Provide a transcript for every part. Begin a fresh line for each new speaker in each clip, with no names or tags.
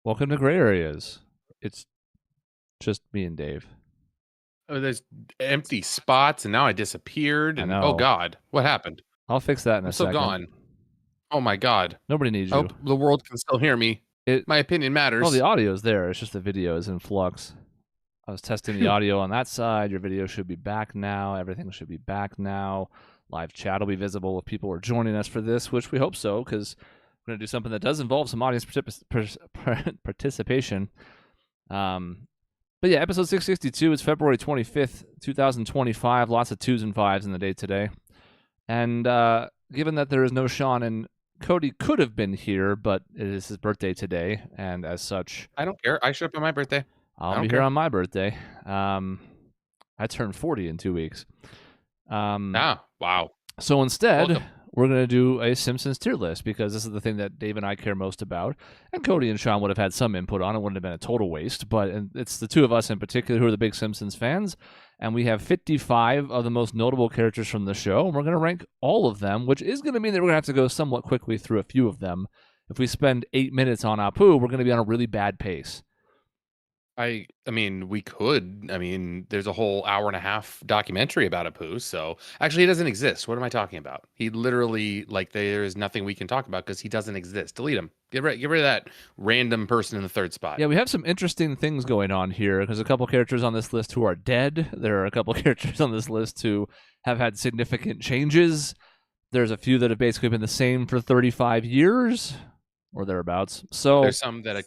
Welcome to Gray Areas. It's just me and Dave.
Oh, there's empty spots, and now I disappeared.
I
And oh
know.
God, what happened?
I'll fix that in
I'm
a
so
second.
gone. Oh my God.
Nobody needs
I
you.
hope the world can still hear me.
It
My opinion
well, the
matters.
audio's there. It's just the video is in flux. I was testing the
Phew.
audio on that side. Your video should be back now. Everything should be back now. Live chat will be visible if people are joining us for this, which we hope so, because we're going to do something that does involve some audience participation. But yeah, episode 662 is February 25th, 2025. Lots of 2s and 5s in the day today. And given that there is no Sean and Cody could have been here, but it is his birthday today, and as such,
I don't care. I showed up on my birthday.
I'll be here on my birthday. I turn 40 in 2 weeks.
Wow.
So instead,
Welcome.
we're going to do a Simpsons tier list because this is the thing that Dave and I care most about. And Cody and Sean would have had some input on it. Wouldn't have been a total waste, but it's the two of us in particular who are the big Simpsons fans. And we have 55 of the most notable characters from the show. And we're going to rank all of them, which is going to mean that we're going to have to go somewhat quickly through a few of them. If we spend 8 minutes on Apu, we're going to be on a really bad pace.
I mean, we could. I mean, there's a whole hour and a half documentary about Apu. So actually, he doesn't exist. What am I talking about? He literally, like, there is nothing we can talk about because he doesn't exist. Delete him. Get rid of that random person in the third spot.
Yeah, we have some interesting things going on here. There's a couple characters on this list who are dead. There are a couple characters on this list who have had significant changes. There's a few that have basically been the same for 35 years or thereabouts. So
there's some that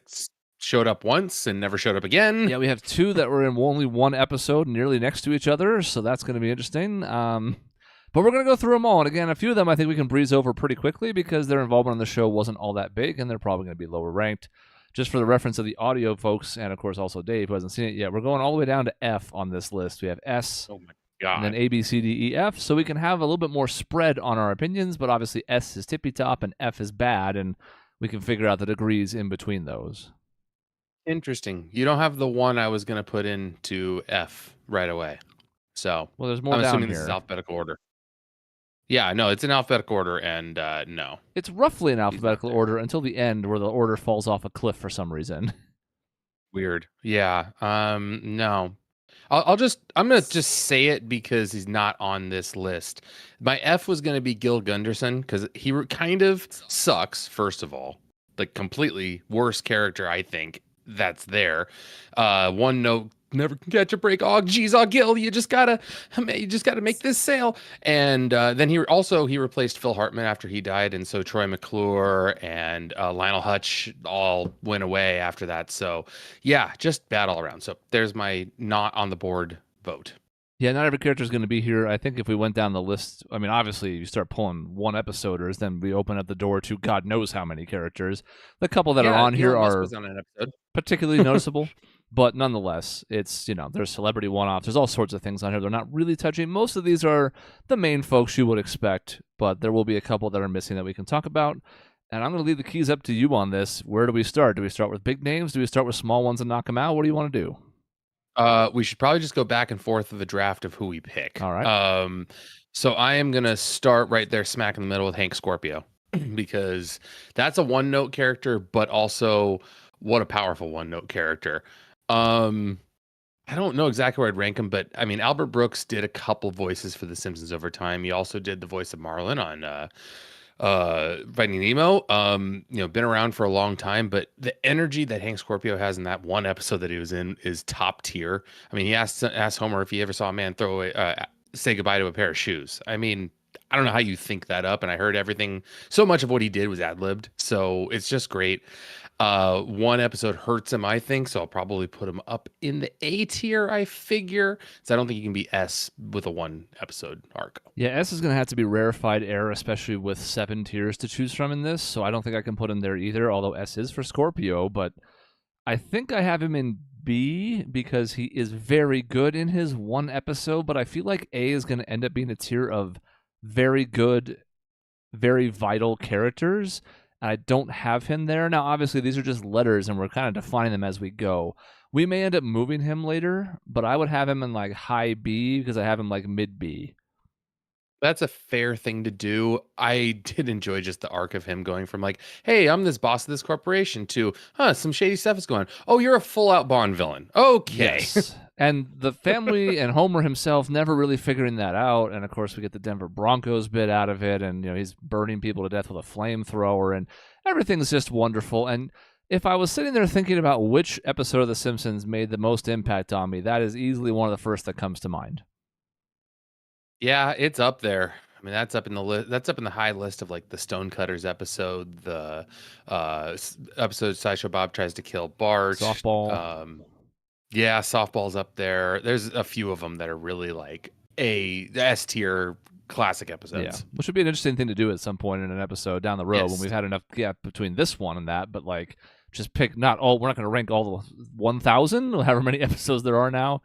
showed up once and never showed up again.
Yeah, we have two that were in only one episode nearly next to each other, so that's going to be interesting. But we're going to go through them all. And again, a few of them I think we can breeze over pretty quickly because their involvement in the show wasn't all that big, and they're probably going to be lower ranked. Just for the reference of the audio folks, and of course also Dave, who hasn't seen it yet, we're going all the way down to F on this list. We have S,
Oh my God.
and then A, B, C, D, E, F, so we can have a little bit more spread on our opinions, but obviously S is tippy top and F is bad, and we can figure out the degrees in between those.
Interesting. You don't have the one I was going to put into F right away. So,
well, there's more
I'm
down
assuming
here.
this is alphabetical order. Yeah, no, it's in alphabetical order, and no.
It's roughly in alphabetical order until the end where the order falls off a cliff for some reason.
Weird. Yeah. No. I'm gonna just say it because he's not on this list. My F was gonna be Gil Gunderson because he kind of sucks. First of all, like completely worst character I think that's there. One note, never can catch a break. Oh geez, oh Gil, you just gotta make this sale. And then he replaced Phil Hartman after he died, and so Troy McClure and Lionel Hutch all went away after that. So yeah, just bad all around. So there's my not on the board vote.
Yeah, not every character is going to be here. I think if we went down the list, I mean, obviously, you start pulling one episoders, then we open up the door to God knows how many characters. The couple that are on here are
on an episode.
particularly noticeable, but nonetheless, it's, there's celebrity one-offs. There's all sorts of things on here. They're not really touching. Most of these are the main folks you would expect, but there will be a couple that are missing that we can talk about. And I'm going to leave the keys up to you on this. Where do we start? Do we start with big names? Do we start with small ones and knock them out? What do you want to do?
We should probably just go back and forth with the draft of who we pick.
All right.
So I am gonna start right there, smack in the middle with Hank Scorpio, because that's a one-note character, but also what a powerful one-note character. I don't know exactly where I'd rank him, but I mean, Albert Brooks did a couple voices for The Simpsons over time. He also did the voice of Marlin on Finding Nemo. Been around for a long time, but the energy that Hank Scorpio has in that one episode that he was in is top tier. I mean, he asked Homer if he ever saw a man throw away say goodbye to a pair of shoes. I mean, I don't know how you think that up, and I heard everything. So much of what he did was ad-libbed, so it's just great. One episode hurts him, I think, so I'll probably put him up in the A tier, I figure. So I don't think he can be S with a one episode arc.
Yeah, S is going to have to be rarefied air, especially with 7 tiers to choose from in this, so I don't think I can put him there either, although S is for Scorpio, but I think I have him in B because he is very good in his one episode, but I feel like A is going to end up being a tier of very good, very vital characters. I don't have him there. Now, obviously, these are just letters, and we're kind of defining them as we go. We may end up moving him later, but I would have him in like high B because I have him like mid B.
That's a fair thing to do. I did enjoy just the arc of him going from like, hey, I'm this boss of this corporation to, some shady stuff is going on. Oh, you're a full out Bond villain. Okay.
Yes. And the family and Homer himself never really figuring that out. And of course, we get the Denver Broncos bit out of it. And, he's burning people to death with a flamethrower. And everything's just wonderful. And if I was sitting there thinking about which episode of The Simpsons made the most impact on me, that is easily one of the first that comes to mind.
Yeah, it's up there. I mean, that's up in the list. That's up in the high list of like the Stonecutters episode, the episode Sideshow Bob tries to kill Bart.
Softball.
Yeah, softball's up there. There's a few of them that are really like a S tier classic episodes.
Yeah, which would be an interesting thing to do at some point in an episode down the road when
Yes.
we've had enough gap between this one and that. But like, just pick not all. We're not going to rank all the 1,000, however many episodes there are now.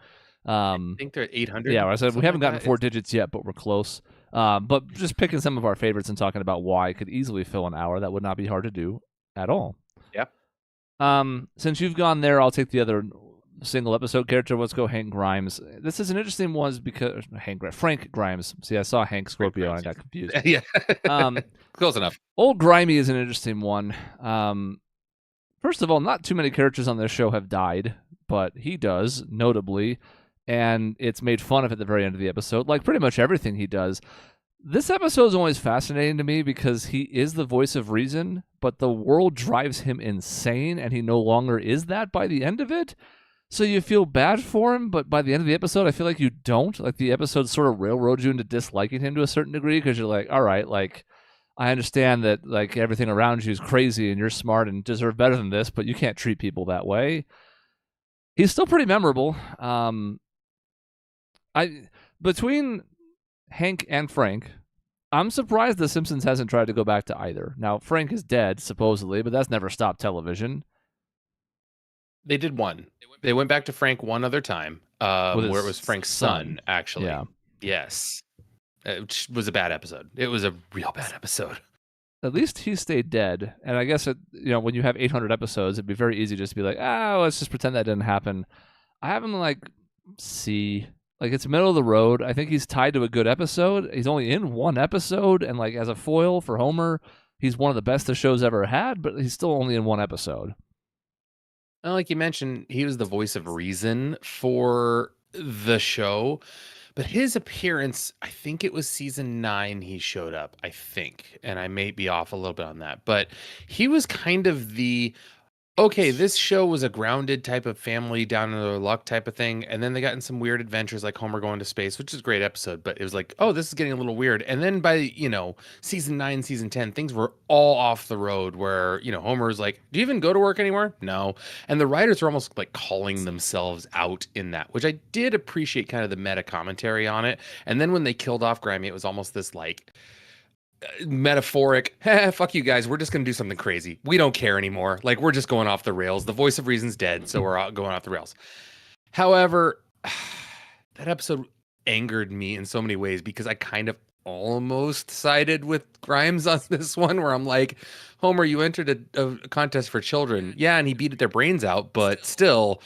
I think they're at 800.
Yeah, I said we haven't
like
gotten 4 digits yet, but we're close. But just picking some of our favorites and talking about why could easily fill an hour. That would not be hard to do at all.
Yeah.
Since you've gone there, I'll take the other single episode character. Let's go Hank Grimes. This is an interesting one because Frank Grimes. See, I saw Hank Scorpio and I got confused.
Yeah. Close enough.
Old Grimy is an interesting one. First of all, not too many characters on this show have died, but he does, notably. And it's made fun of at the very end of the episode, like pretty much everything he does. This episode is always fascinating to me because he is the voice of reason, but the world drives him insane, and he no longer is that by the end of it. So you feel bad for him, but by the end of the episode, I feel like you don't. Like the episode sort of railroads you into disliking him to a certain degree because you're like, all right, like I understand that like everything around you is crazy and you're smart and deserve better than this, but you can't treat people that way. He's still pretty memorable. Between Hank and Frank, I'm surprised The Simpsons hasn't tried to go back to either. Now, Frank is dead, supposedly, but that's never stopped television.
They did one. They went back to Frank one other time, where it was Frank's son, actually.
Yeah.
Yes. Which was a bad episode. It was a real bad episode.
At least he stayed dead. And I guess, when you have 800 episodes, it'd be very easy just to be like, let's just pretend that didn't happen. I have him like it's middle of the road. I think he's tied to a good episode. He's only in one episode, and like as a foil for Homer, he's one of the best the show's ever had, but he's still only in one episode.
Well, like you mentioned, he was the voice of reason for the show, but his appearance, I think it was season 9 he showed up, I think, and I may be off a little bit on that, but he was kind of okay, this show was a grounded type of family down in their luck type of thing. And then they got in some weird adventures like Homer going to space, which is a great episode, but it was like, oh, this is getting a little weird. And then by, season 9, season 10, things were all off the road where, Homer's like, do you even go to work anymore? No. And the writers were almost like calling themselves out in that, which I did appreciate kind of the meta commentary on it. And then when they killed off Grimy, it was almost this like, metaphoric, fuck you guys, we're just gonna do something crazy, we don't care anymore, like we're just going off the rails, the voice of reason's dead, so we're going off the rails. However, that episode angered me in so many ways because I kind of almost sided with Grimes on this one, where I'm like, Homer, you entered a contest for children, yeah, and he beat their brains out, but still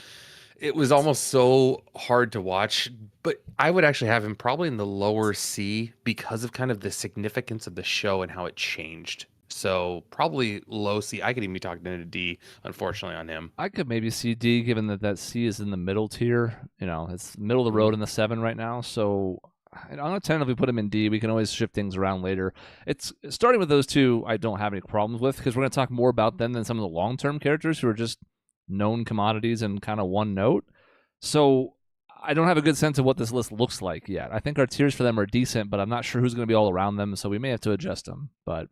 it was almost so hard to watch. But I would actually have him probably in the lower C because of kind of the significance of the show and how it changed. So probably low C. I could even be talking into D, unfortunately, on him.
I could maybe see D, given that C is in the middle tier. It's middle of the road in the 7 right now. So I'm going to tentatively put him in D. We can always shift things around later. It's starting with those two I don't have any problems with because we're going to talk more about them than some of the long-term characters who are just known commodities and kind of one note. So I don't have a good sense of what this list looks like yet. I think our tiers for them are decent, but I'm not sure who's going to be all around them, so we may have to adjust them. But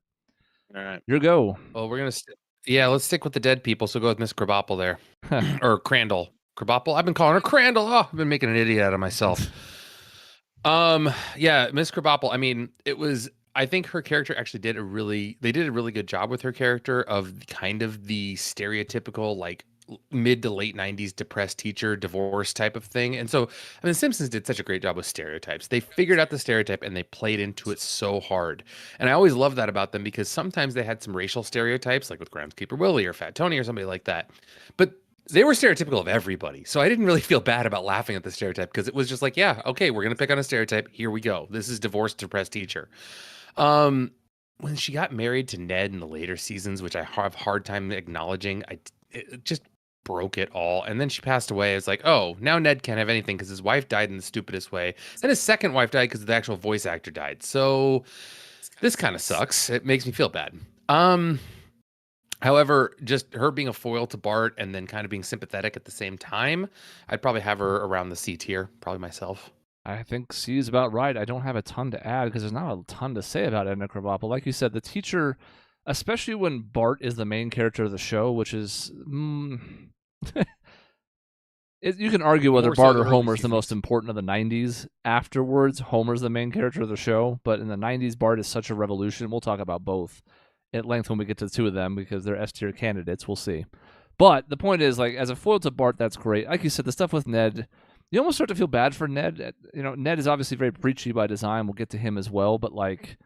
all right,
your go.
Well, we're gonna let's stick with the dead people. So go with Miss Krabappel there, or Crandall. Krabappel. I've been calling her Crandall. Oh, I've been making an idiot out of myself. Yeah, Miss Krabappel. I mean, I think her character actually did a really good job with her character of kind of the stereotypical like mid to late 90s depressed teacher divorce type of thing. And so I mean, Simpsons did such a great job with stereotypes. They figured out the stereotype and they played into it so hard. And I always love that about them because sometimes they had some racial stereotypes like with Groundskeeper Willie or Fat Tony or somebody like that, but they were stereotypical of everybody. So I didn't really feel bad about laughing at the stereotype because it was just like, yeah, okay, we're gonna pick on a stereotype. Here we go. This is divorced, depressed teacher. Um, when she got married to Ned in the later seasons, which I have a hard time acknowledging, it just broke it all. And then she passed away. It's like, oh, now Ned can't have anything because his wife died in the stupidest way. Then his second wife died because the actual voice actor died. So this kind of sucks. It makes me feel bad. However, just her being a foil to Bart and then kind of being sympathetic at the same time, I'd probably have her around the C tier, probably myself.
I think C is about right. I don't have a ton to add because there's not a ton to say about Edna Krabappel. Like you said, the teacher, especially when Bart is the main character of the show, which is... you can argue whether Bart or Homer is the most important of the 90s. Afterwards, Homer's the main character of the show, but in the 90s, Bart is such a revolution. We'll talk about both at length when we get to the two of them because they're S-tier candidates. We'll see. But the point is, like, as a foil to Bart, that's great. Like you said, the stuff with Ned... You almost start to feel bad for Ned. You know, Ned is obviously very preachy by design. We'll get to him as well. But, like,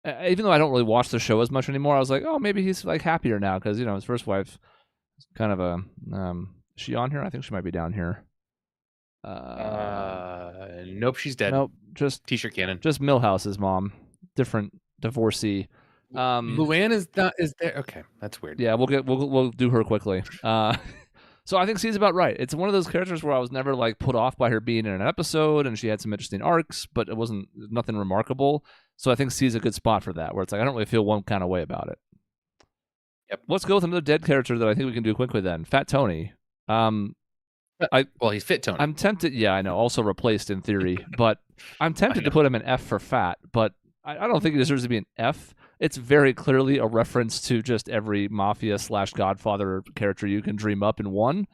even though I don't really watch the show as much anymore, I was like, oh, maybe he's, like, happier now. Because, you know, his first wife is kind of a... is she on here? I think she might be down here.
Nope, she's dead.
Nope, just...
T-shirt cannon.
Just Milhouse's mom. Different divorcee.
Luann is there. Okay, that's weird.
Yeah, we'll do her quickly. So I think C's about right. It's one of those characters where I was never like put off by her being in an episode, and she had some interesting arcs, but it wasn't nothing remarkable. So I think C's a good spot for that, where it's like I don't really feel one kind of way about it.
Yep.
Let's go with another dead character that I think we can do quickly then. Fat Tony.
Well, he's Fit Tony.
I'm tempted. Yeah, I know. Also replaced in theory, but I'm tempted to put him in F for fat, but I don't think he deserves to be an F. It's very clearly a reference to just every Mafia/Godfather character you can dream up in one.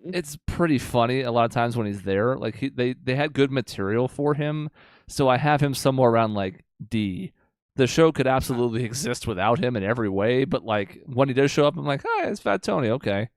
It's pretty funny a lot of times when he's there. Like they had good material for him, so I have him somewhere around like D. The show could absolutely exist without him in every way, but like when he does show up, I'm like, hi, it's Fat Tony. Okay.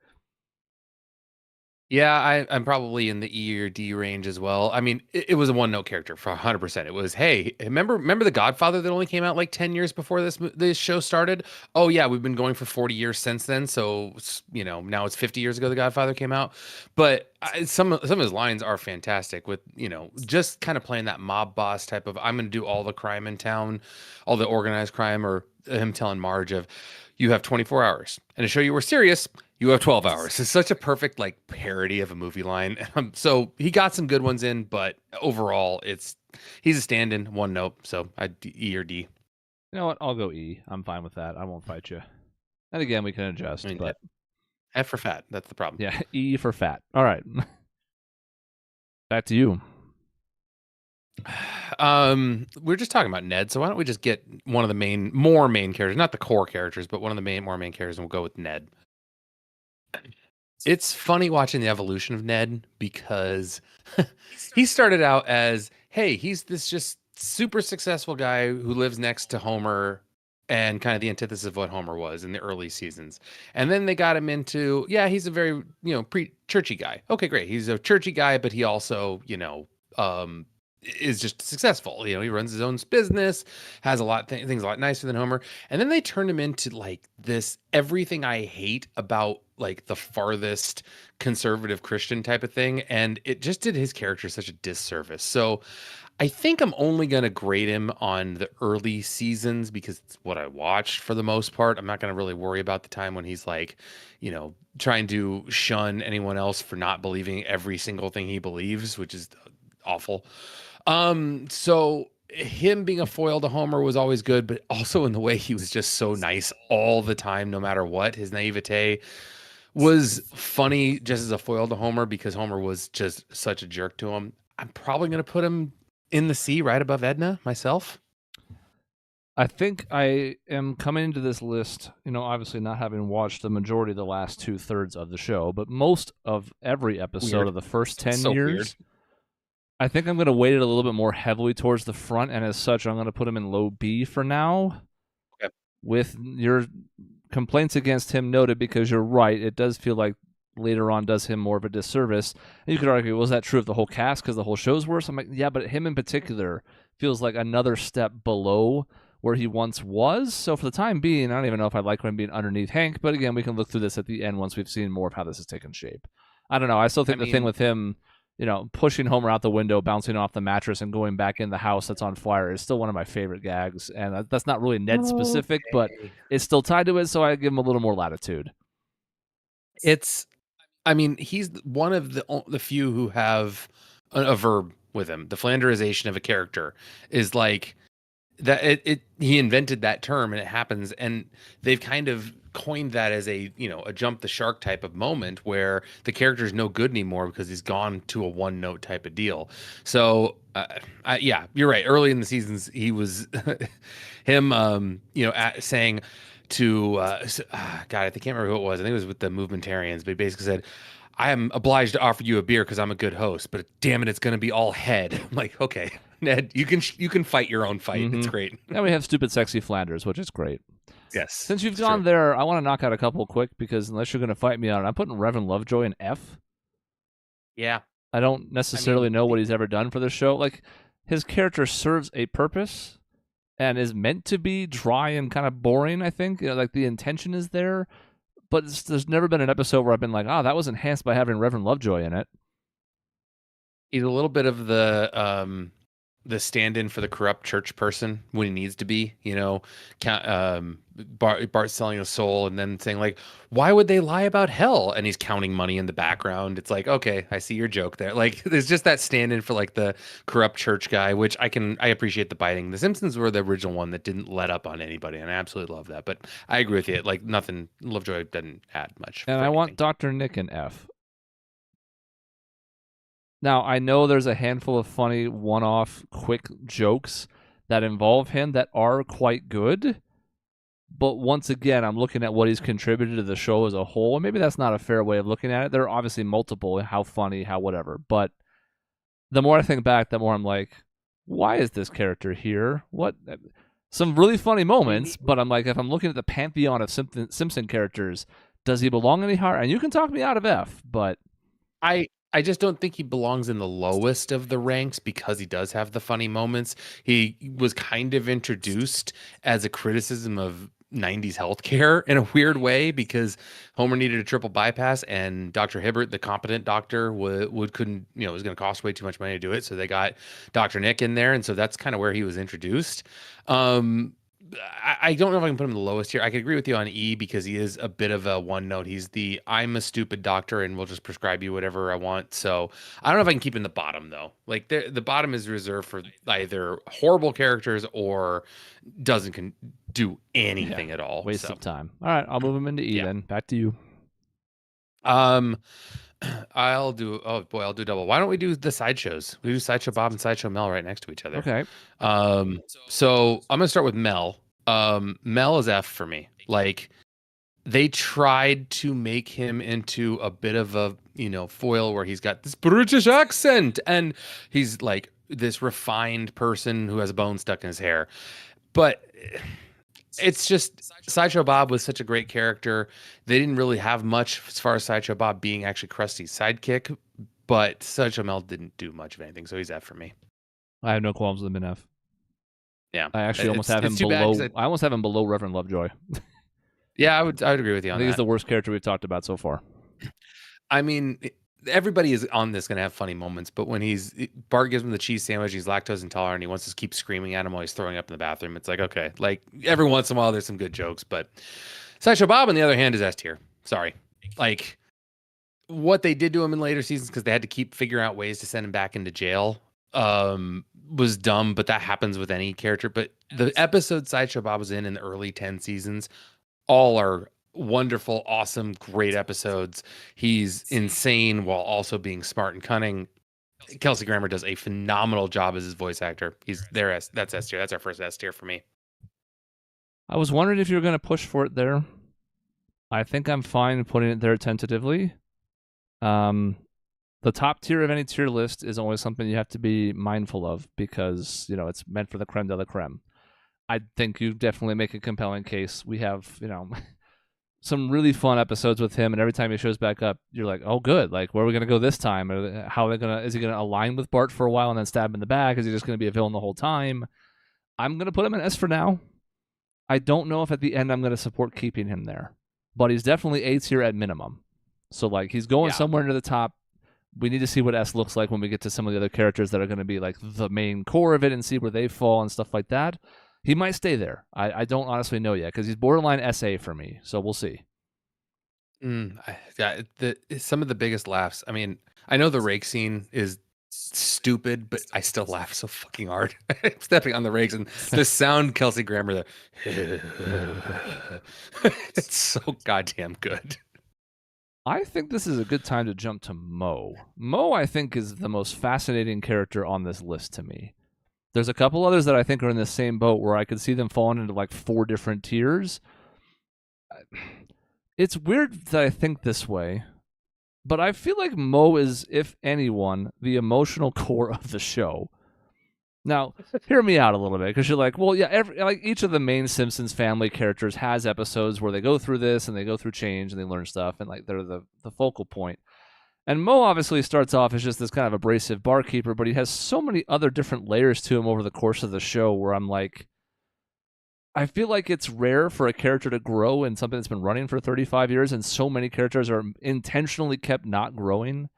Yeah, I'm probably in the E or D range as well. I mean, it was a one-note character for 100%. It was, hey, remember The Godfather that only came out like 10 years before this show started? Oh yeah, we've been going for 40 years since then. So, you know, now it's 50 years ago The Godfather came out. But some of his lines are fantastic with, you know, just kind of playing that mob boss type of, I'm going to do all the crime in town, all the organized crime, or him telling Marge of, you have 24 hours. And to show you we're serious, you have 12 hours. It's such a perfect like parody of a movie line. So he got some good ones in, but overall, he's a stand-in, one note. So E or D.
You know what? I'll go E. I'm fine with that. I won't fight you. And again, we can adjust. I mean, but
F for fat. That's the problem.
Yeah, E for fat. All right. Back to you.
We're just talking about Ned, so why don't we just get one of the more main characters, not the core characters, but one of the more main characters, and we'll go with Ned. It's funny watching the evolution of Ned because he started out as, hey, he's this just super successful guy who lives next to Homer and kind of the antithesis of what Homer was in the early seasons. And then they got him into, yeah, he's a very, you know, churchy guy. Okay, great. He's a churchy guy, but he also, you know, is just successful. You know, he runs his own business, has a lot things a lot nicer than Homer. And then they turned him into like this everything I hate about like the farthest conservative Christian type of thing. And it just did his character such a disservice. So I think I'm only going to grade him on the early seasons because it's what I watched for the most part. I'm not going to really worry about the time when he's like, you know, trying to shun anyone else for not believing every single thing he believes, which is awful. So him being a foil to Homer was always good, but also in the way he was just so nice all the time, no matter what. His naivete was funny just as a foil to Homer because Homer was just such a jerk to him. I'm probably going to put him in the C right above Edna myself.
I think I am coming into this list, you know, obviously not having watched the majority of the last 2/3 of the show, but most of every episode of the first 10 years. Weird. I think I'm going to weight it a little bit more heavily towards the front, and as such, I'm going to put him in low B for now.
Okay.
With your complaints against him noted, because you're right, it does feel like later on does him more of a disservice. And you could argue, was that true of the whole cast because the whole show's worse? I'm like, yeah, but him in particular feels like another step below where he once was. So for the time being, I don't even know if I'd like him being underneath Hank, but again, we can look through this at the end once we've seen more of how this has taken shape. I don't know. I still think the thing with him, pushing Homer out the window, bouncing off the mattress, and going back in the house that's on fire is still one of my favorite gags. And that's not really Ned specific, but it's still tied to it, so I give him a little more latitude.
He's one of the few who have a verb with him. The Flanderization of a character is like that. He invented that term, and it happens, and they've kind of coined that as a jump the shark type of moment where the character is no good anymore because he's gone to a one note type of deal. So yeah, you're right. Early in the seasons, he was him, saying to God, I can't remember who it was. I think it was with the Movementarians, but he basically said, I am obliged to offer you a beer because I'm a good host, but damn it, it's going to be all head. I'm like, okay, Ned, you can fight your own fight. Mm-hmm. It's great.
Now we have stupid, sexy Flanders, which is great.
Yes.
Since you've gone there, I want to knock out a couple quick because unless you're going to fight me on it, I'm putting Reverend Lovejoy in F.
Yeah.
I don't necessarily know what he's ever done for the show. Like, his character serves a purpose and is meant to be dry and kind of boring, I think. Like, the intention is there. But there's never been an episode where I've been like, that was enhanced by having Reverend Lovejoy in it.
He's a little bit of the stand-in for the corrupt church person when he needs to be. Bart selling his soul and then saying like, why would they lie about hell? And he's counting money in the background. It's like, okay, I see your joke there. Like, there's just that stand-in for like the corrupt church guy, which I appreciate the biting. The Simpsons were the original one that didn't let up on anybody, and I absolutely love that. But I agree with you. Like, nothing, Lovejoy didn't add much.
And I want Dr. Nick in F. Now, I know there's a handful of funny one-off quick jokes that involve him that are quite good, but once again, I'm looking at what he's contributed to the show as a whole, and maybe that's not a fair way of looking at it. There are obviously multiple, how funny, how whatever, but the more I think back, the more I'm like, why is this character here? What? Some really funny moments, but I'm like, if I'm looking at the pantheon of Simpson characters, does he belong any higher? And you can talk me out of F, but
I just don't think he belongs in the lowest of the ranks because he does have the funny moments. He was kind of introduced as a criticism of 90s healthcare in a weird way because Homer needed a triple bypass and Dr. Hibbert, the competent doctor, couldn't, it was going to cost way too much money to do it. So they got Dr. Nick in there. And so that's kind of where he was introduced. I don't know if I can put him in the lowest here. I could agree with you on E because he is a bit of a one note. He's the I'm a stupid doctor and we'll just prescribe you whatever I want. So I don't know if I can keep him in the bottom though. Like the bottom is reserved for either horrible characters or doesn't do anything at all.
Waste of time. All right, I'll move him into E then. Back to you.
I'll do double. Why don't we do the sideshows? We do Sideshow Bob and Sideshow Mel right next to each other.
Okay.
So I'm gonna start with Mel. Mel is F for me. Like, they tried to make him into a bit of a foil where he's got this British accent and he's like this refined person who has a bone stuck in his hair, but it's just Sideshow Bob was such a great character. They didn't really have much as far as Sideshow Bob being actually Krusty's sidekick, but Sideshow Mel didn't do much of anything, so he's F for me.
I have no qualms with him in F.
Yeah,
I actually almost have him below. I almost have him below Reverend Lovejoy.
Yeah, I would agree with you on that.
I think he's the worst character we've talked about so far.
I mean, everybody is on this going to have funny moments, but when Bart gives him the cheese sandwich, he's lactose intolerant, he wants to keep screaming at him while he's throwing up in the bathroom. It's like, okay, like every once in a while there's some good jokes, but Sideshow Bob on the other hand is S tier. Sorry. Like, what they did to him in later seasons because they had to keep figuring out ways to send him back into jail was dumb, but that happens with any character. But the episode Sideshow Bob was in the early 10 seasons all are wonderful, awesome, great episodes. He's insane while also being smart and cunning. Kelsey Grammer does a phenomenal job as his voice actor. He's there. That's S tier. That's our first S tier for me.
I was wondering if you were going to push for it there. I think I'm fine putting it there tentatively. The top tier of any tier list is always something you have to be mindful of because, it's meant for the creme de la creme. I think you definitely make a compelling case. We have, some really fun episodes with him, and every time he shows back up, you're like, oh, good. Like, where are we going to go this time? Is he going to align with Bart for a while and then stab him in the back? Is he just going to be a villain the whole time? I'm going to put him in S for now. I don't know if at the end I'm going to support keeping him there, but he's definitely A tier at minimum. So like he's going somewhere near the top. We need to see what S looks like when we get to some of the other characters that are going to be like the main core of it and see where they fall and stuff like that. He might stay there. I don't honestly know yet because he's borderline SA for me. So we'll see.
Some of the biggest laughs. I mean, I know the rake scene is stupid, but I still laugh so fucking hard. Stepping on the rakes and the sound Kelsey Grammer there. It's so goddamn good.
I think this is a good time to jump to Mo. Mo, I think, is the most fascinating character on this list to me. There's a couple others that I think are in the same boat where I could see them falling into like 4 different tiers. It's weird that I think this way, but I feel like Mo is, if anyone, the emotional core of the show. Now, hear me out a little bit, because you're like, well, yeah, each of the main Simpsons family characters has episodes where they go through this and they go through change and they learn stuff, and like they're the focal point. And Mo obviously starts off as just this kind of abrasive barkeeper, but he has so many other different layers to him over the course of the show where I'm like, I feel like it's rare for a character to grow in something that's been running for 35 years, and so many characters are intentionally kept not growing.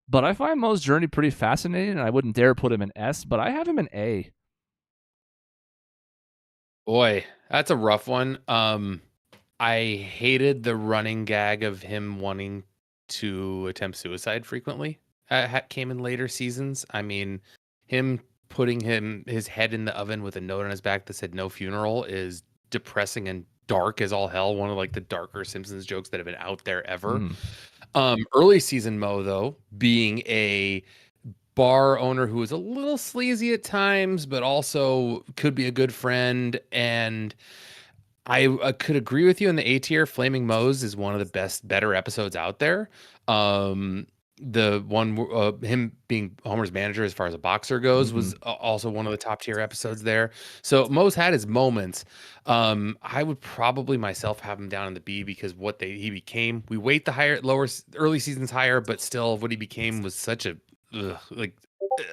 But I find Mo's journey pretty fascinating, and I wouldn't dare put him in S, but I have him in A.
Boy, that's a rough one. I hated the running gag of him wanting to attempt suicide frequently. Came in later seasons. I mean, him putting his head in the oven with a note on his back that said "no funeral" is depressing and dark as all hell. One of like the darker Simpsons jokes that have been out there ever. Early season Mo, though, being a bar owner who is a little sleazy at times, but also could be a good friend. And I could agree with you in the A tier. Flaming Moe's is one of the better episodes out there. The one, him being Homer's manager as far as a boxer goes, was also one of the top tier episodes there. So Moe's had his moments. I would probably myself have him down in the B because he became. We weight the early seasons higher, but still what he became was such a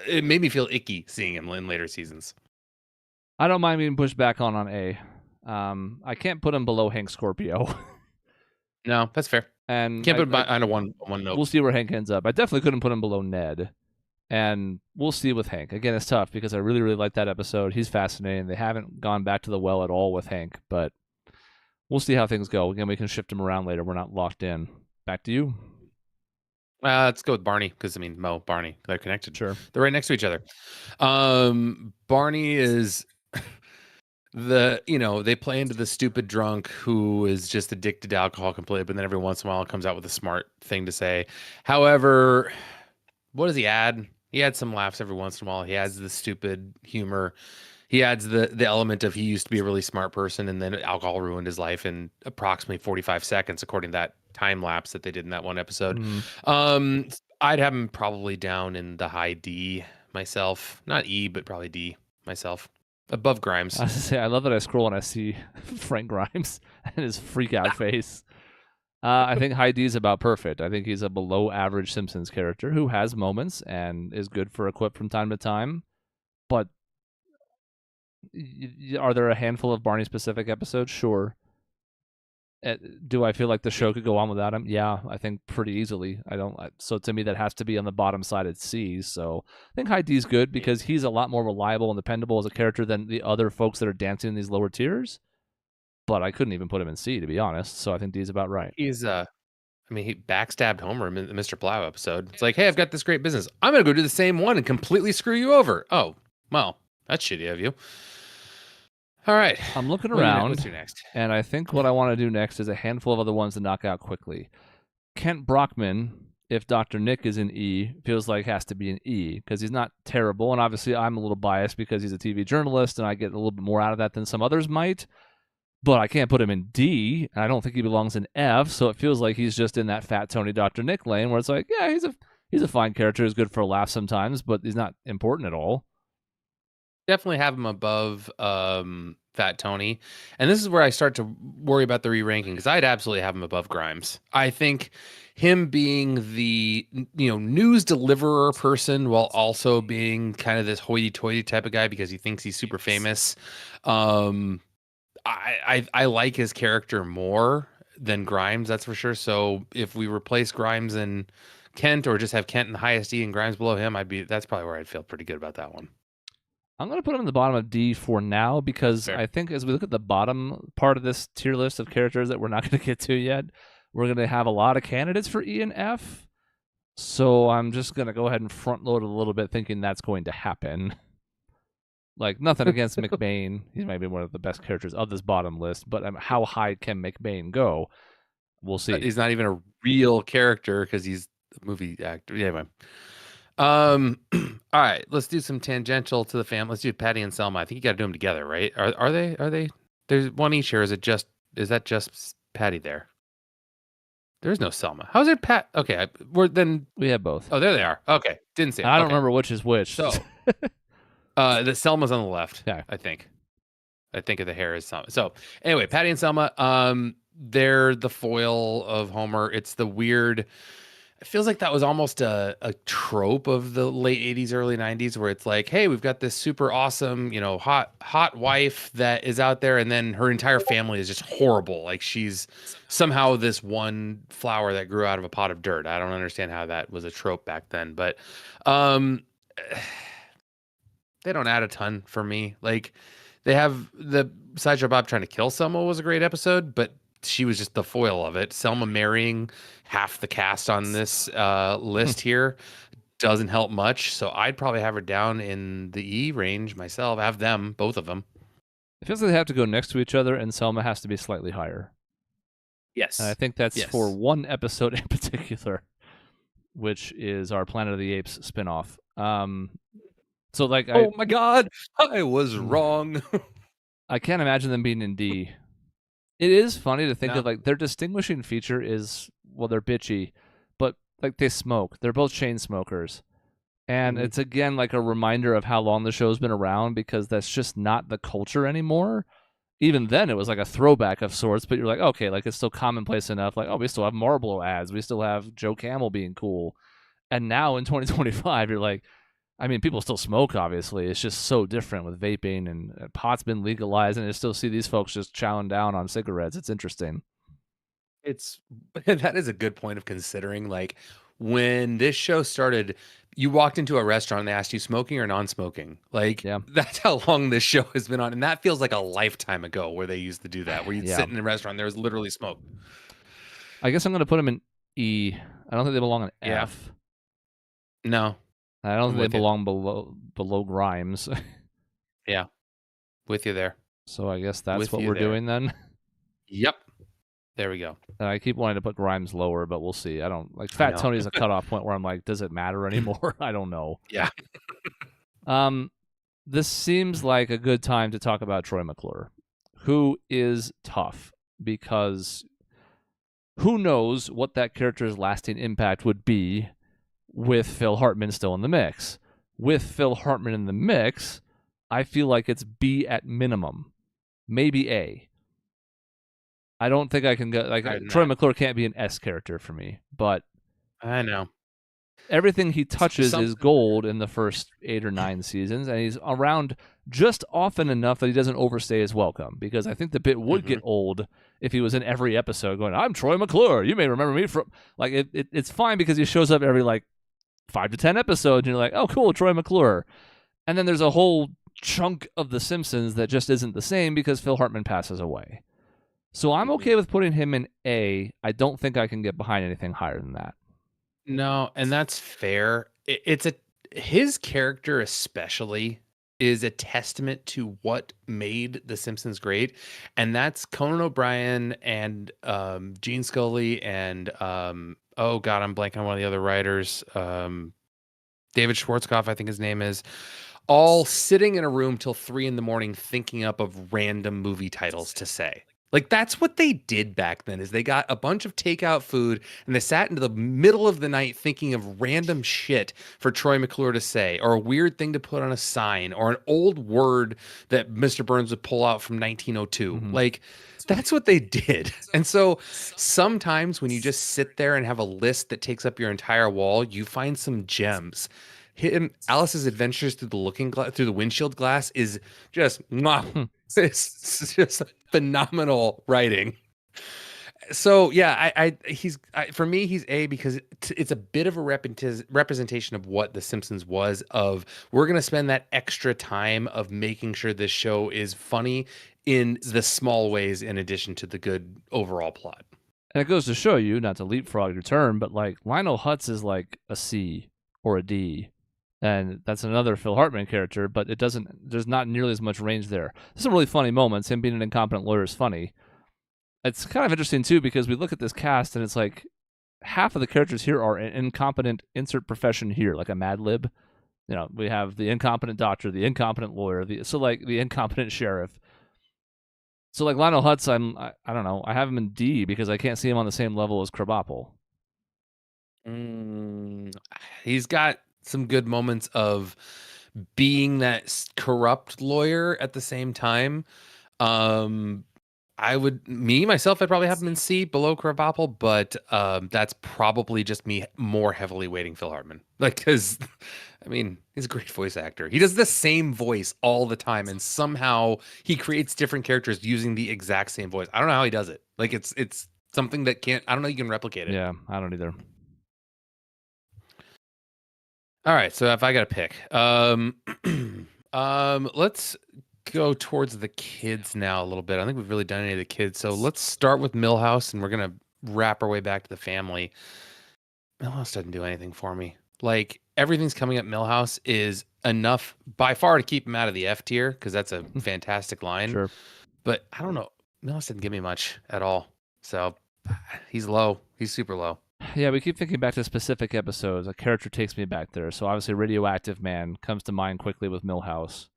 it made me feel icky seeing him in later seasons.
I don't mind being pushed back on A. I can't put him below Hank Scorpio.
No, that's fair.
And
can't put him on a one note.
We'll see where Hank ends up. I definitely couldn't put him below Ned. And we'll see with Hank. Again, it's tough because I really, really like that episode. He's fascinating. They haven't gone back to the well at all with Hank, but we'll see how things go. Again, we can shift him around later. We're not locked in. Back to you.
Let's go with Barney because, I mean, Mo, Barney, they're connected.
Sure.
They're right next to each other. Barney is... they play into the stupid drunk who is just addicted to alcohol completely, but then every once in a while comes out with a smart thing to say. However, what does he add? He adds some laughs every once in a while. He adds the stupid humor. He adds the element of he used to be a really smart person and then alcohol ruined his life in approximately 45 seconds, according to that time lapse that they did in that one episode. I'd have him probably down in the high D myself. Not E, but probably D myself. Above Grimes.
I was gonna say, I love that I scroll and I see Frank Grimes and his freak out face. I think high D is about perfect. I think he's a below average Simpsons character who has moments and is good for a quip from time to time. But are there a handful of Barney specific episodes? Sure. Do I feel like the show could go on without him? Yeah, I think pretty easily. So to me, that has to be on the bottom side at C. So I think high D is good because he's a lot more reliable and dependable as a character than the other folks that are dancing in these lower tiers. But I couldn't even put him in C, to be honest. So I think D is about right.
He backstabbed Homer in the Mr. Plow episode. It's like, hey, I've got this great business. I'm going to go do the same one and completely screw you over. Oh, well, that's shitty of you. All right.
I'm looking around,
what's your next?
And I think what I want to do next is a handful of other ones to knock out quickly. Kent Brockman, if Dr. Nick is in E, feels like has to be in E because he's not terrible. And obviously I'm a little biased because he's a TV journalist and I get a little bit more out of that than some others might. But I can't put him in D, and I don't think he belongs in F, so it feels like he's just in that Fat Tony Dr. Nick lane where it's like, yeah, he's a fine character, he's good for a laugh sometimes, but he's not important at all.
Definitely have him above Fat Tony. And this is where I start to worry about the re-ranking because I'd absolutely have him above Grimes. I think him being the news deliverer person while also being kind of this hoity-toity type of guy because he thinks he's super famous. I like his character more than Grimes, that's for sure. So if we replace Grimes and Kent, or just have Kent in the highest E and Grimes below him, that's probably where I'd feel pretty good about that one.
I'm going to put him in the bottom of D for now because
Fair.
I think as we look at the bottom part of this tier list of characters that we're not going to get to yet, we're going to have a lot of candidates for E and F. So I'm just going to go ahead and front load a little bit thinking that's going to happen. Like, nothing against McBain. He might be one of the best characters of this bottom list, but how high can McBain go? We'll see.
He's not even a real character because he's a movie actor. Yeah, anyway. All right, let's do some tangential to the family. Let's do Patty and Selma. I think you got to do them together, right? Are they? There's one each here. Is that just Patty there? There's no Selma. How's it Pat? Okay,
we have both.
Oh, there they are. Okay, didn't see it.
I don't remember which is which.
So, the Selma's on the left.
Yeah.
I think of the hair is Selma. So anyway, Patty and Selma, they're the foil of Homer. It's the weird. It feels like that was almost a trope of the late 80s, early 90s, where it's like, hey, we've got this super awesome, hot wife that is out there, and then her entire family is just horrible. Like, she's somehow this one flower that grew out of a pot of dirt. I don't understand how that was a trope back then, but they don't add a ton for me. Like, they have the Sideshow Bob trying to kill Selma was a great episode, but she was just the foil of it. Selma marrying half the cast on this list here doesn't help much. So I'd probably have her down in the E range myself. Have them, both of them.
It feels like they have to go next to each other, and Selma has to be slightly higher.
Yes.
And I think that's for one episode in particular, which is our Planet of the Apes spinoff. So, like,
oh my God, I was wrong.
I can't imagine them being in D. It is funny to think of, like, their distinguishing feature is, well, they're bitchy, but, like, they smoke. They're both chain smokers. And it's, again, like a reminder of how long the show's been around, because that's just not the culture anymore. Even then, it was like a throwback of sorts, but you're like, okay, like, it's still commonplace enough. Like, oh, we still have Marlboro ads. We still have Joe Camel being cool. And now in 2025, you're like, I mean, people still smoke, obviously. It's just so different with vaping, and pot's been legalized, and you still see these folks just chowing down on cigarettes. It's interesting.
That is a good point of considering. Like, when this show started, you walked into a restaurant and they asked you smoking or non-smoking. Like, that's how long this show has been on. And that feels like a lifetime ago where they used to do that, where you'd sit in a rrestaurant and there was literally smoke.
I guess I'm going to put them in E. I don't think they belong in F.
No.
I don't think they belong below Grimes.
Yeah. With you there.
So I guess that's what we're doing then.
Yep. There we go.
And I keep wanting to put Grimes lower, but we'll see. I don't like Fat Tony's a cutoff point where I'm like, does it matter anymore? I don't know.
Yeah.
This seems like a good time to talk about Troy McClure, who is tough, because who knows what that character's lasting impact would be with Phil Hartman still in the mix. With Phil Hartman in the mix, I feel like it's B at minimum, maybe A. I don't think I can go, like, Troy McClure can't be an S character for me, but
I know
everything he touches is gold in the first 8 or 9 seasons, and he's around just often enough that he doesn't overstay his welcome, because I think the bit would get old if he was in every episode going, I'm Troy McClure, you may remember me from, like, it's fine because he shows up every, like, 5 to 10 episodes, and you're like, oh, cool, Troy McClure. And then there's a whole chunk of The Simpsons that just isn't the same because Phil Hartman passes away. So I'm okay with putting him in A. I don't think I can get behind anything higher than that.
No, and that's fair. His character especially is a testament to what made The Simpsons great, and that's Conan O'Brien and Gene Scully and oh God, I'm blanking on one of the other writers, David Schwarzkopf, I think his name is, all sitting in a room till 3 a.m. thinking up of random movie titles to say. Like, that's what they did back then, is they got a bunch of takeout food and they sat into the middle of the night thinking of random shit for Troy McClure to say, or a weird thing to put on a sign, or an old word that Mr. Burns would pull out from 1902. Like, that's what they did. And so sometimes when you just sit there and have a list that takes up your entire wall, you find some gems. Alice's Adventures Through the Windshield Glass is just, it's just phenomenal writing. So yeah, for me he's A because it's a bit of a representation of what The Simpsons was. Of we're gonna spend that extra time of making sure this show is funny in the small ways, in addition to the good overall plot.
And it goes to show you, not to leapfrog your term, but like Lionel Hutz is like a C or a D. And that's another Phil Hartman character, but there's not nearly as much range there. There's some really funny moments. Him being an incompetent lawyer is funny. It's kind of interesting too, because we look at this cast and it's like half of the characters here are an incompetent insert profession here, like a Mad Lib. You know, we have the incompetent doctor, the incompetent lawyer, the incompetent sheriff. So like Lionel Hutz, I don't know, I have him in D because I can't see him on the same level as Krabappel.
He's got some good moments of being that corrupt lawyer at the same time. I'd probably have him in C below Krabappel, but that's probably just me more heavily weighting Phil Hartman. Like, because, I mean, he's a great voice actor. He does the same voice all the time, and somehow he creates different characters using the exact same voice. I don't know how he does it. Like, it's something that I don't know you can replicate it.
Yeah, I don't either.
All right, so if I got to pick, let's go towards the kids now a little bit. I think we've really done any of the kids. So let's start with Milhouse, and we're going to wrap our way back to the family. Milhouse doesn't do anything for me. Like, everything's coming at Milhouse is enough by far to keep him out of the F tier, because that's a fantastic line.
Sure.
But I don't know. Milhouse didn't give me much at all. So he's low. He's super low.
Yeah, we keep thinking back to specific episodes. A character takes me back there. So obviously Radioactive Man comes to mind quickly with Milhouse.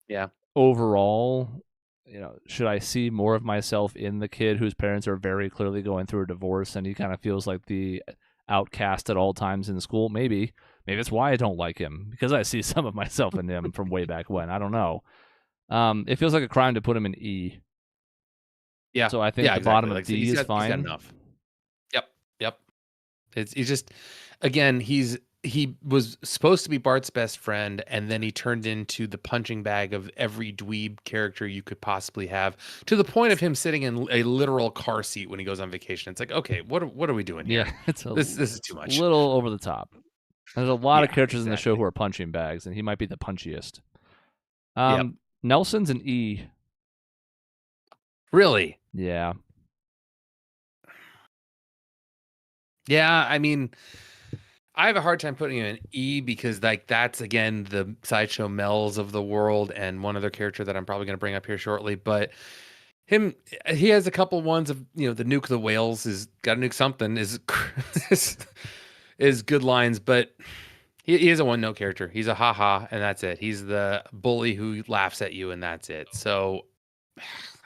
Yeah.
Overall, you know, should I see more of myself in the kid whose parents are very clearly going through a divorce and he kind of feels like the outcast at all times in school? Maybe that's why I don't like him, because I see some of myself in him from way back when. I don't know. It feels like a crime to put him in E.
Yeah.
So I think the
exactly.
bottom of D is fine.
He's got enough. Yep. He's just, again, he was supposed to be Bart's best friend, and then he turned into the punching bag of every dweeb character you could possibly have, to the point of him sitting in a literal car seat when he goes on vacation. It's like, okay, what are we doing here?
Yeah,
this is too much.
A little over the top. There's a lot of characters in the show who are punching bags, and he might be the punchiest. Nelson's an E.
Really?
Yeah.
Yeah, I mean, I have a hard time putting him in E because, like, that's again the Sideshow Mel's of the world, and one other character that I'm probably going to bring up here shortly. But he has a couple ones of, you know, the nuke the whales is got to nuke something is good lines, but he is a one note character. He's a haha, and that's it. He's the bully who laughs at you, and that's it. So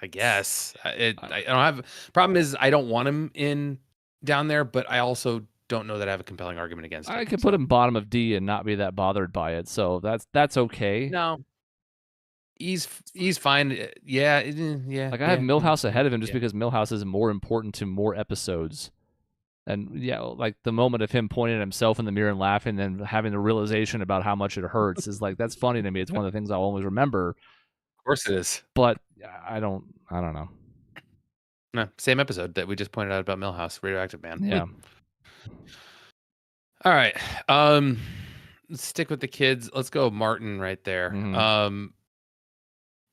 I guess I don't have. Problem is I don't want him in down there, but I also don't know that I have a compelling argument against it.
I could put him bottom of D and not be that bothered by it, so that's okay.
No, he's fine. Yeah.
Like, I have Milhouse ahead of him just because Milhouse is more important to more episodes. And yeah, like the moment of him pointing at himself in the mirror and laughing, and then having the realization about how much it hurts is like, that's funny to me. It's one of the things I'll always remember.
Of course it is.
But I don't know.
No, same episode that we just pointed out about Milhouse, Radioactive Man.
Yeah.
All right. Let's stick with the kids. Let's go Martin right there.
Mm-hmm.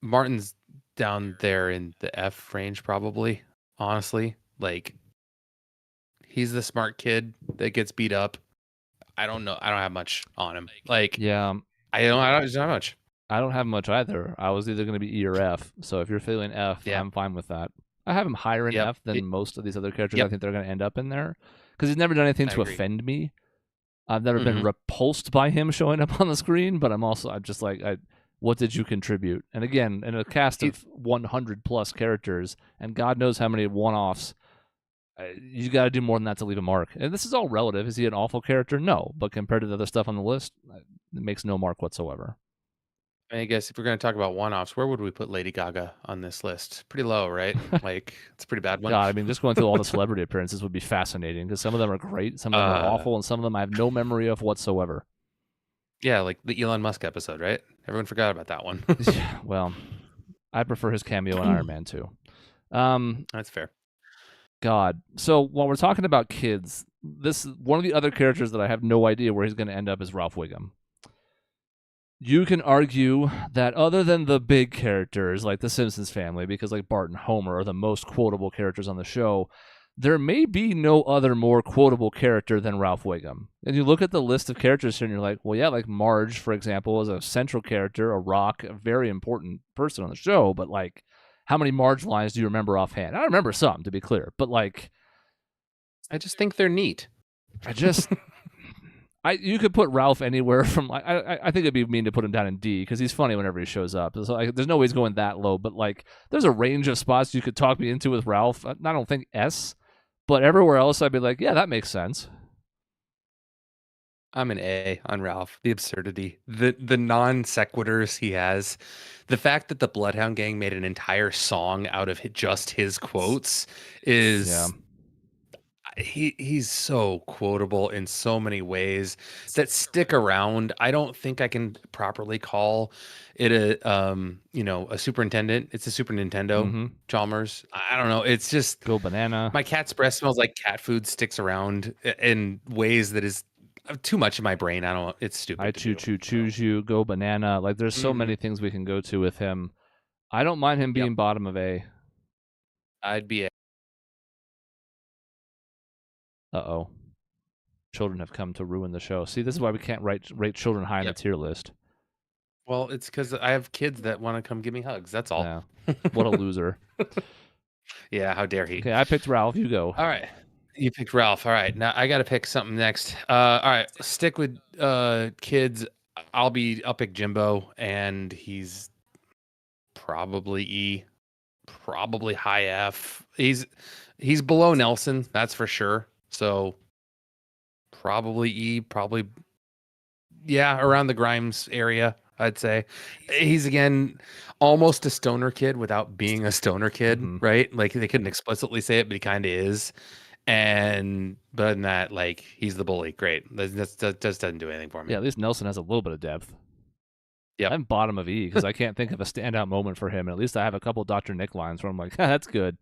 Martin's down there in the F range, probably. Honestly, like, he's the smart kid that gets beat up. I don't know. I don't have much on him. Like,
yeah,
I don't have much.
I don't have much either. I was either going to be E or F. So if you're feeling F, I'm fine with that. I have him higher in F than most of these other characters. I think they're going to end up in there because he's never done anything to offend me. I've never been repulsed by him showing up on the screen, but I'm just like, what did you contribute? And again, in a cast of 100 plus characters, and God knows how many one-offs, you got to do more than that to leave a mark. And this is all relative. Is he an awful character? No, but compared to the other stuff on the list, it makes no mark whatsoever.
I guess if we're going to talk about one-offs, where would we put Lady Gaga on this list? Pretty low, right? Like, it's a pretty bad one.
God, I mean, just going through all the celebrity appearances would be fascinating because some of them are great, some of them are awful, and some of them I have no memory of whatsoever.
Yeah, like the Elon Musk episode, right? Everyone forgot about that one.
Well, I prefer his cameo in Iron Man 2.
That's fair.
God. So while we're talking about kids, this one of the other characters that I have no idea where he's going to end up is Ralph Wiggum. You can argue that other than the big characters like the Simpsons family, because like Bart and Homer are the most quotable characters on the show, there may be no other more quotable character than Ralph Wiggum. And you look at the list of characters here and you're like, well, yeah, like Marge, for example, is a central character, a rock, a very important person on the show, but like, how many Marge lines do you remember offhand? I remember some, to be clear, but like,
I just think they're neat.
You could put Ralph anywhere from. I think it'd be mean to put him down in D because he's funny whenever he shows up. So there's no way he's going that low. But like, there's a range of spots you could talk me into with Ralph. I don't think S, but everywhere else I'd be like, yeah, that makes sense.
I'm an A on Ralph. The absurdity, the non sequiturs he has, the fact that the Bloodhound Gang made an entire song out of just his quotes is.
Yeah.
He's so quotable in so many ways that stick around. I don't think I can properly call it a superintendent. It's a Super Nintendo Chalmers. I don't know. It's just
Go Banana.
My cat's breath smells like cat food sticks around in ways that is too much in my brain. I don't. It's stupid.
I choose you. Go Banana. Like there's so many things we can go to with him. I don't mind him being bottom of A.
I'd be a.
Uh-oh. Children have come to ruin the show. See, this is why we can't rate children high in the tier list.
Well, it's because I have kids that want to come give me hugs. That's all.
Yeah. What a loser.
Yeah, how dare he?
Okay, I picked Ralph. You go.
All right. You picked Ralph. All right. Now I got to pick something next. All right. Stick with kids. I'll pick Jimbo, and he's probably E, probably high F. He's below Nelson, that's for sure. So probably E, probably around the Grimes area, I'd say. He's again almost a stoner kid without being a stoner kid, right? Like they couldn't explicitly say it, but he kind of is. And but other than that, like he's the bully. Great. That just doesn't do anything for me.
Yeah, at least Nelson has a little bit of depth.
Yeah,
I'm bottom of E because I can't think of a standout moment for him. And at least I have a couple Dr. Nick lines where I'm like, that's good.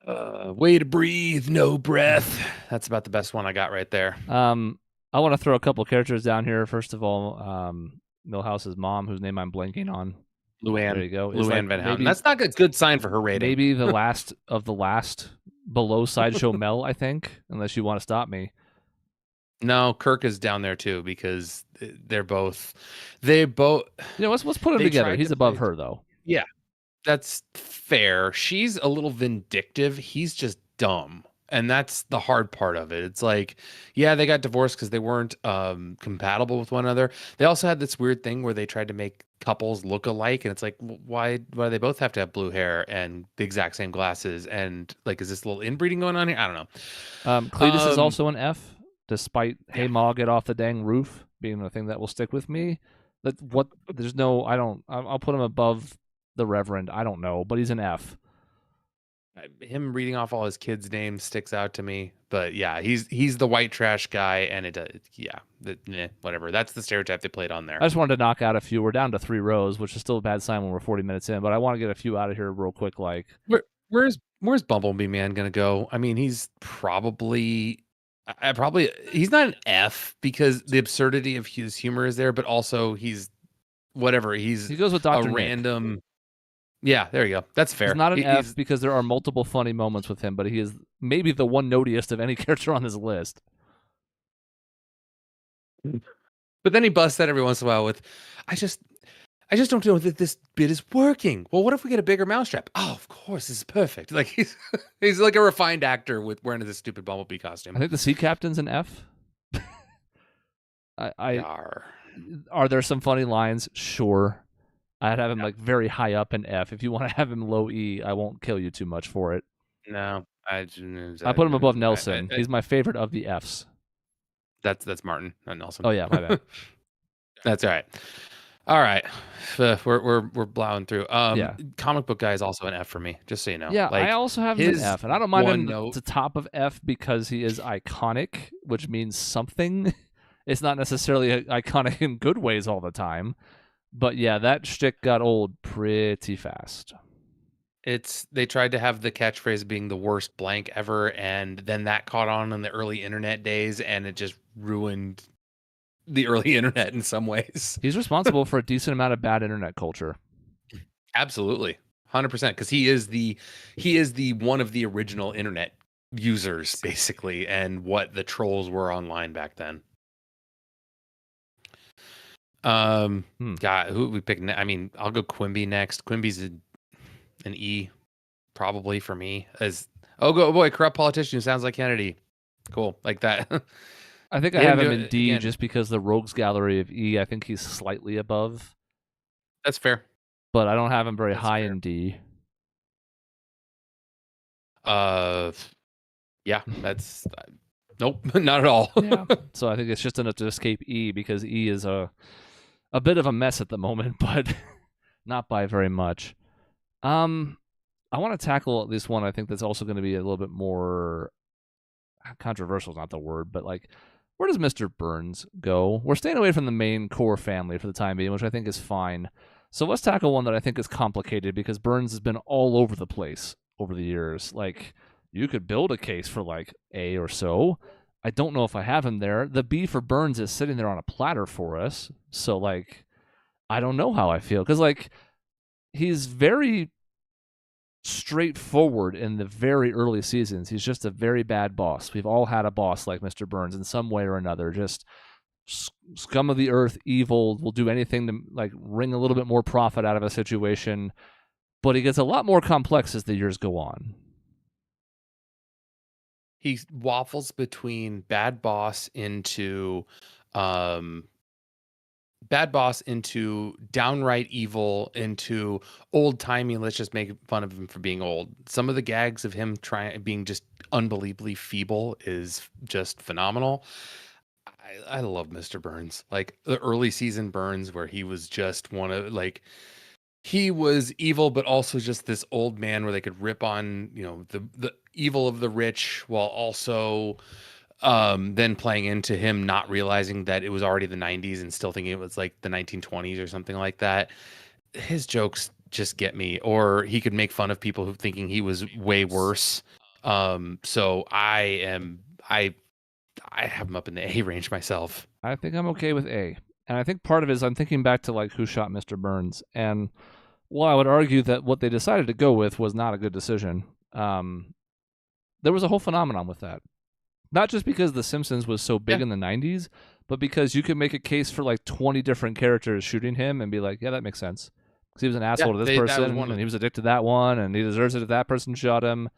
Way to breathe, no breath. That's about the best one I got right there.
I want to throw a couple characters down here. First of all, Milhouse's mom, whose name I'm blanking on.
Luann.
There you go.
Luann Van Houten. That's not a good sign for her rating.
Maybe the last of the last below Sideshow Mel, I think, unless you want to stop me.
No, Kirk is down there too because they both. You
know, let's put them together. He's above her though.
Yeah, that's fair. She's a little vindictive. He's just dumb. And that's the hard part of it. It's like, yeah, they got divorced because they weren't compatible with one another. They also had this weird thing where they tried to make couples look alike. And it's like, why do they both have to have blue hair and the exact same glasses? And like, is this a little inbreeding going on here? I don't know.
Cletus is also an F, despite Hey Ma, Get Off the Dang Roof being the thing that will stick with me. I'll put him above the Reverend. I don't know, but he's an F.
Him reading off all his kids' names sticks out to me, but yeah, he's the white trash guy, and whatever. That's the stereotype they played on there.
I just wanted to knock out a few. We're down to 3 rows, which is still a bad sign when we're 40 minutes in, but I want to get a few out of here real quick. Like,
where's Bumblebee Man gonna go? I mean, he's probably he's not an F because the absurdity of his humor is there, but also he's whatever. He
goes with Dr. Nick.
Random. Yeah, there you go. That's fair.
He's not an F because there are multiple funny moments with him, but he is maybe the one notiest of any character on this list.
But then he busts that every once in a while with, I just don't know that this bit is working. Well, what if we get a bigger mousetrap? Oh, of course, this is perfect. Like he's like a refined actor with wearing this stupid Bumblebee costume.
I think the Sea Captain's an F. Are there some funny lines? Sure. I'd have him like very high up in F. If you want to have him low E, I won't kill you too much for it.
No, I
put him above Nelson. He's my favorite of the Fs.
That's Martin, not Nelson.
Oh yeah, my bad.
That's all right. All right, we're plowing through. Comic book guy is also an F for me, just so you know.
Yeah, I also have him an F, and I don't mind him to top of F because he is iconic, which means something. It's not necessarily iconic in good ways all the time. But yeah, that shtick got old pretty fast.
They tried to have the catchphrase being the worst blank ever, and then that caught on in the early internet days, and it just ruined the early internet in some ways.
He's responsible for a decent amount of bad internet culture.
Absolutely, 100%, because he is the one of the original internet users, basically, and what the trolls were online back then. God, who we pick? I mean, I'll go Quimby next. Quimby's an E, probably for me. Oh boy, corrupt politician who sounds like Kennedy. Cool, like that.
I think I have him in D just because the rogues gallery of E. I think he's slightly above.
That's fair,
but I don't have him very high in D.
Yeah, that's nope, not at all.
Yeah. So I think it's just enough to escape E because E is a bit of a mess at the moment, but not by very much. I want to tackle at least one I think that's also going to be a little bit more controversial is not the word, but like, where does Mr. Burns go? We're staying away from the main core family for the time being, which I think is fine. So let's tackle one that I think is complicated because Burns has been all over the place over the years. Like, you could build a case for like A or so. I don't know if I have him there. The B for Burns is sitting there on a platter for us. So like, I don't know how I feel because like, he's very straightforward in the very early seasons. He's just a very bad boss. We've all had a boss like Mr. Burns in some way or another. Just scum of the earth, evil, will do anything to like wring a little bit more profit out of a situation. But he gets a lot more complex as the years go on.
He waffles between bad boss into downright evil into old timey. Let's just make fun of him for being old. Some of the gags of him being just unbelievably feeble is just phenomenal. I love Mr. Burns. Like the early season Burns where he was just he was evil, but also just this old man where they could rip on, the evil of the rich while also then playing into him not realizing that it was already the 90s and still thinking it was like the 1920s or something like that. His jokes just get me. Or he could make fun of people who thinking he was way worse. So I have him up in the A range myself.
I think I'm okay with A. And I think part of it is I'm thinking back to like Who Shot Mr. Burns. And while I would argue that what they decided to go with was not a good decision, there was a whole phenomenon with that. Not just because The Simpsons was so big in the 90s, but because you could make a case for like 20 different characters shooting him and be like, yeah, that makes sense. Because he was an asshole to this person, and he was addicted to that one, and he deserves it if that person shot him.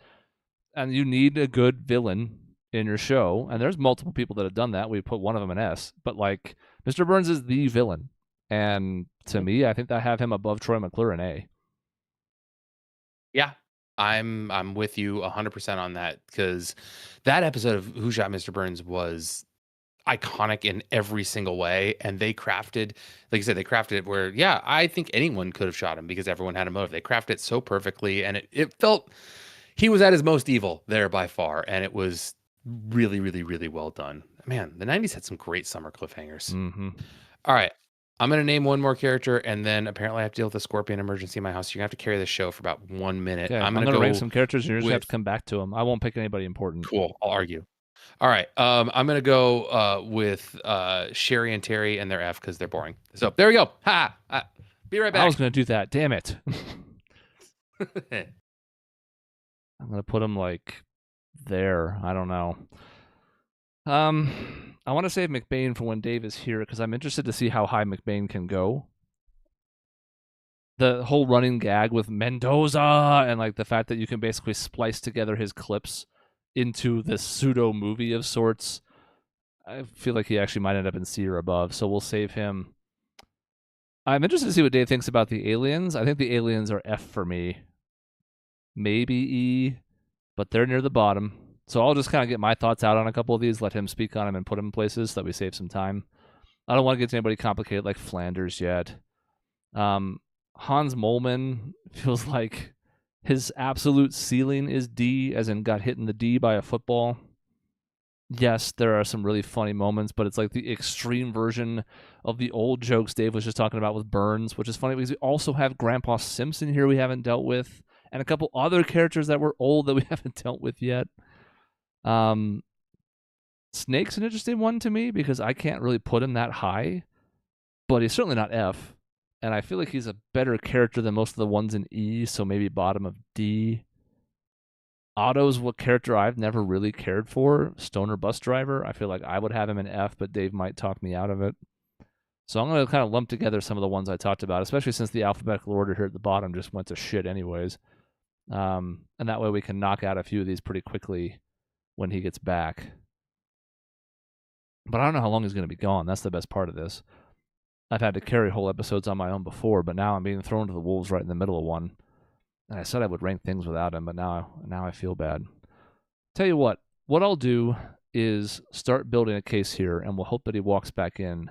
And you need a good villain in your show. And there's multiple people that have done that. We put one of them in S. But like, Mr. Burns is the villain. And to me, I think I have him above Troy McClure in A.
Yeah, I'm with you 100% on that, because that episode of Who Shot Mr. Burns was iconic in every single way, and they crafted, like you said, it where, yeah, I think anyone could have shot him because everyone had a motive. They crafted it so perfectly, and it felt he was at his most evil there by far, and it was really, really, really well done. Man, the 90s had some great summer cliffhangers.
Mm-hmm.
All right. I'm going to name one more character, and then apparently I have to deal with a scorpion emergency in my house. You're going to have to carry this show for about 1 minute.
Yeah, I'm going to rank some characters, and you're just going to have to come back to them. I won't pick anybody important.
Cool. I'll argue. All right. I'm going to go with Sherry and Terry and their F because they're boring. So there we go. Ha! Be right back.
I was going to do that. Damn it. I'm going to put them like there. I don't know. I want to save McBain for when Dave is here because I'm interested to see how high McBain can go. The whole running gag with Mendoza and like the fact that you can basically splice together his clips into this pseudo movie of sorts. I feel like he actually might end up in C or above, so we'll save him. I'm interested to see what Dave thinks about the aliens. I think the aliens are F for me. Maybe E, but they're near the bottom. So I'll just kind of get my thoughts out on a couple of these, let him speak on them, and put them in places so that we save some time. I don't want to get to anybody complicated like Flanders yet. Hans Molman feels like his absolute ceiling is D, as in got hit in the D by a football. yes, there are some really funny moments, but it's like the extreme version of the old jokes Dave was just talking about with Burns, which is funny because we also have Grandpa Simpson here we haven't dealt with, and a couple other characters that were old that we haven't dealt with yet. Snake's an interesting one to me because I can't really put him that high, but he's certainly not F. And I feel like he's a better character than most of the ones in E, so maybe bottom of D. Otto's what character I've never really cared for. Stoner bus driver. I feel like I would have him in F, but Dave might talk me out of it. So I'm going to kind of lump together some of the ones I talked about, especially since the alphabetical order here at the bottom just went to shit anyways. And that way we can knock out a few of these pretty quickly when he gets back. But I don't know how long he's going to be gone. That's the best part of this. I've had to carry whole episodes on my own before, but now I'm being thrown to the wolves right in the middle of one. And I said I would rank things without him, but now I feel bad. Tell you what I'll do is start building a case here, and we'll hope that he walks back in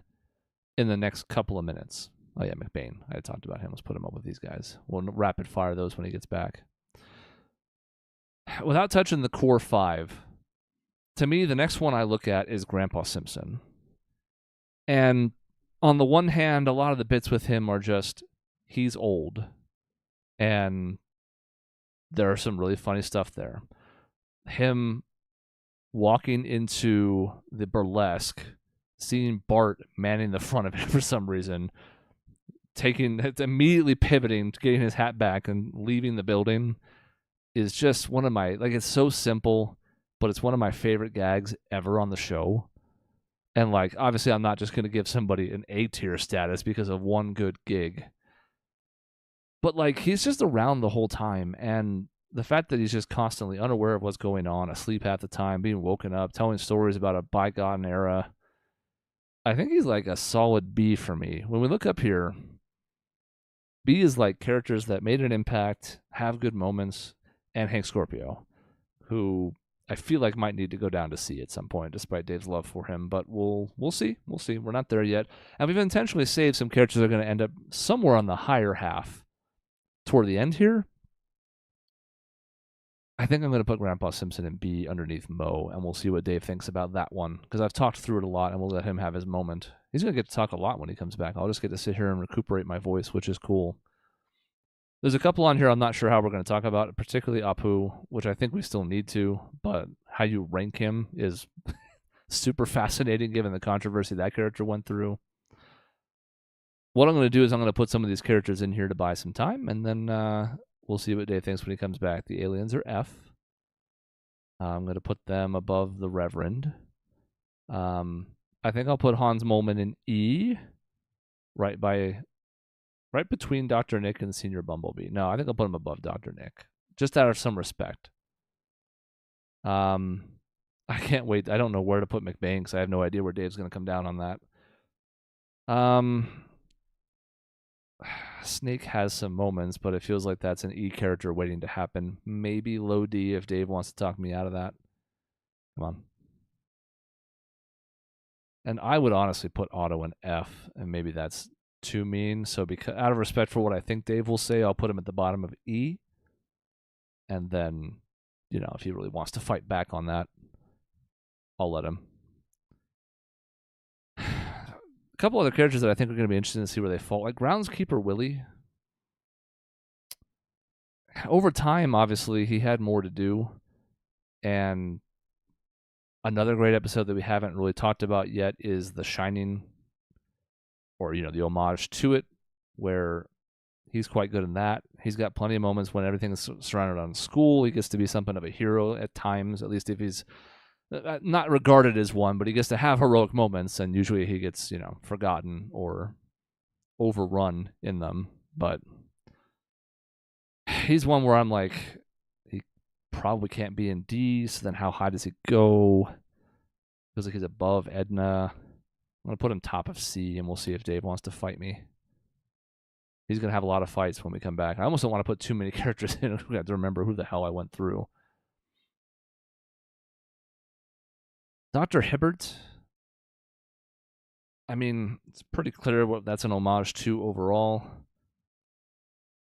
the next couple of minutes. Oh yeah, McBain. I had talked about him. Let's put him up with these guys. We'll rapid fire those when he gets back. Without touching the core 5, to me, the next one I look at is Grandpa Simpson. And on the one hand, a lot of the bits with him are just, he's old. And there are some really funny stuff there. Him walking into the burlesque, seeing Bart manning the front of it for some reason, immediately pivoting, getting his hat back and leaving the building is just one of my, like, it's so simple, but it's one of my favorite gags ever on the show. And like, obviously I'm not just going to give somebody an A tier status because of one good gig. But like, he's just around the whole time, and the fact that he's just constantly unaware of what's going on, asleep half the time, being woken up, telling stories about a bygone era, I think he's like a solid B for me. When we look up here, B is like characters that made an impact, have good moments, and Hank Scorpio, who I feel like might need to go down to C at some point, despite Dave's love for him. But we'll see. We'll see. We're not there yet. And we've intentionally saved some characters that are going to end up somewhere on the higher half toward the end here. I think I'm going to put Grandpa Simpson in B underneath Mo, and we'll see what Dave thinks about that one, because I've talked through it a lot, and we'll let him have his moment. He's going to get to talk a lot when he comes back. I'll just get to sit here and recuperate my voice, which is cool. There's a couple on here I'm not sure how we're going to talk about, particularly Apu, which I think we still need to, but how you rank him is super fascinating given the controversy that character went through. What I'm going to do is I'm going to put some of these characters in here to buy some time, and then we'll see what Dave thinks when he comes back. The aliens are F. I'm going to put them above the Reverend. I think I'll put Hans Molman in E, right between Dr. Nick and Senior Bumblebee. No, I think I'll put him above Dr. Nick, just out of some respect. I can't wait. I don't know where to put McBain because I have no idea where Dave's going to come down on that. Snake has some moments, but it feels like that's an E character waiting to happen. Maybe low D if Dave wants to talk me out of that. Come on. And I would honestly put Otto in F, and maybe that's too mean. So because out of respect for what I think Dave will say, I'll put him at the bottom of E. And then, if he really wants to fight back on that, I'll let him. A couple other characters that I think are going to be interesting to see where they fall. Like Groundskeeper Willie. Over time, obviously, he had more to do. And another great episode that we haven't really talked about yet is The Shining, or, the homage to it, where he's quite good in that. He's got plenty of moments when everything is surrounded on school. He gets to be something of a hero at times, at least if he's not regarded as one, but he gets to have heroic moments, and usually he gets, forgotten or overrun in them. But he's one where I'm like, he probably can't be in D, so then how high does he go? Feels like he's above Edna. I'm going to put him top of C, and we'll see if Dave wants to fight me. He's going to have a lot of fights when we come back. I almost don't want to put too many characters in. We have to remember who the hell I went through. Dr. Hibbert. I mean, it's pretty clear what that's an homage to overall.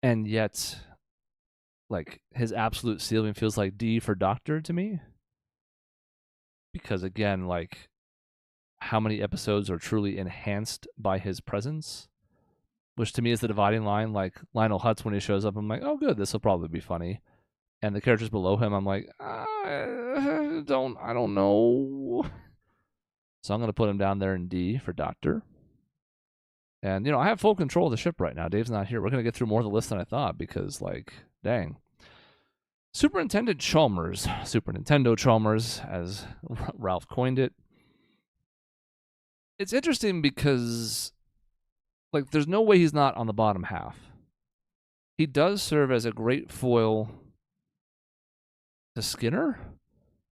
And yet, like, his absolute ceiling feels like D for Doctor to me. because again, like, how many episodes are truly enhanced by his presence? Which to me is the dividing line. Like Lionel Hutz, when he shows up, I'm like, oh, good, this will probably be funny. And the characters below him, I'm like, I don't know. So I'm gonna put him down there in D for Doctor. And I have full control of the ship right now. Dave's not here. We're gonna get through more of the list than I thought because, like, dang. Superintendent Chalmers, Super Nintendo Chalmers, as Ralph coined it. It's interesting because, like, there's no way he's not on the bottom half. He does serve as a great foil to Skinner,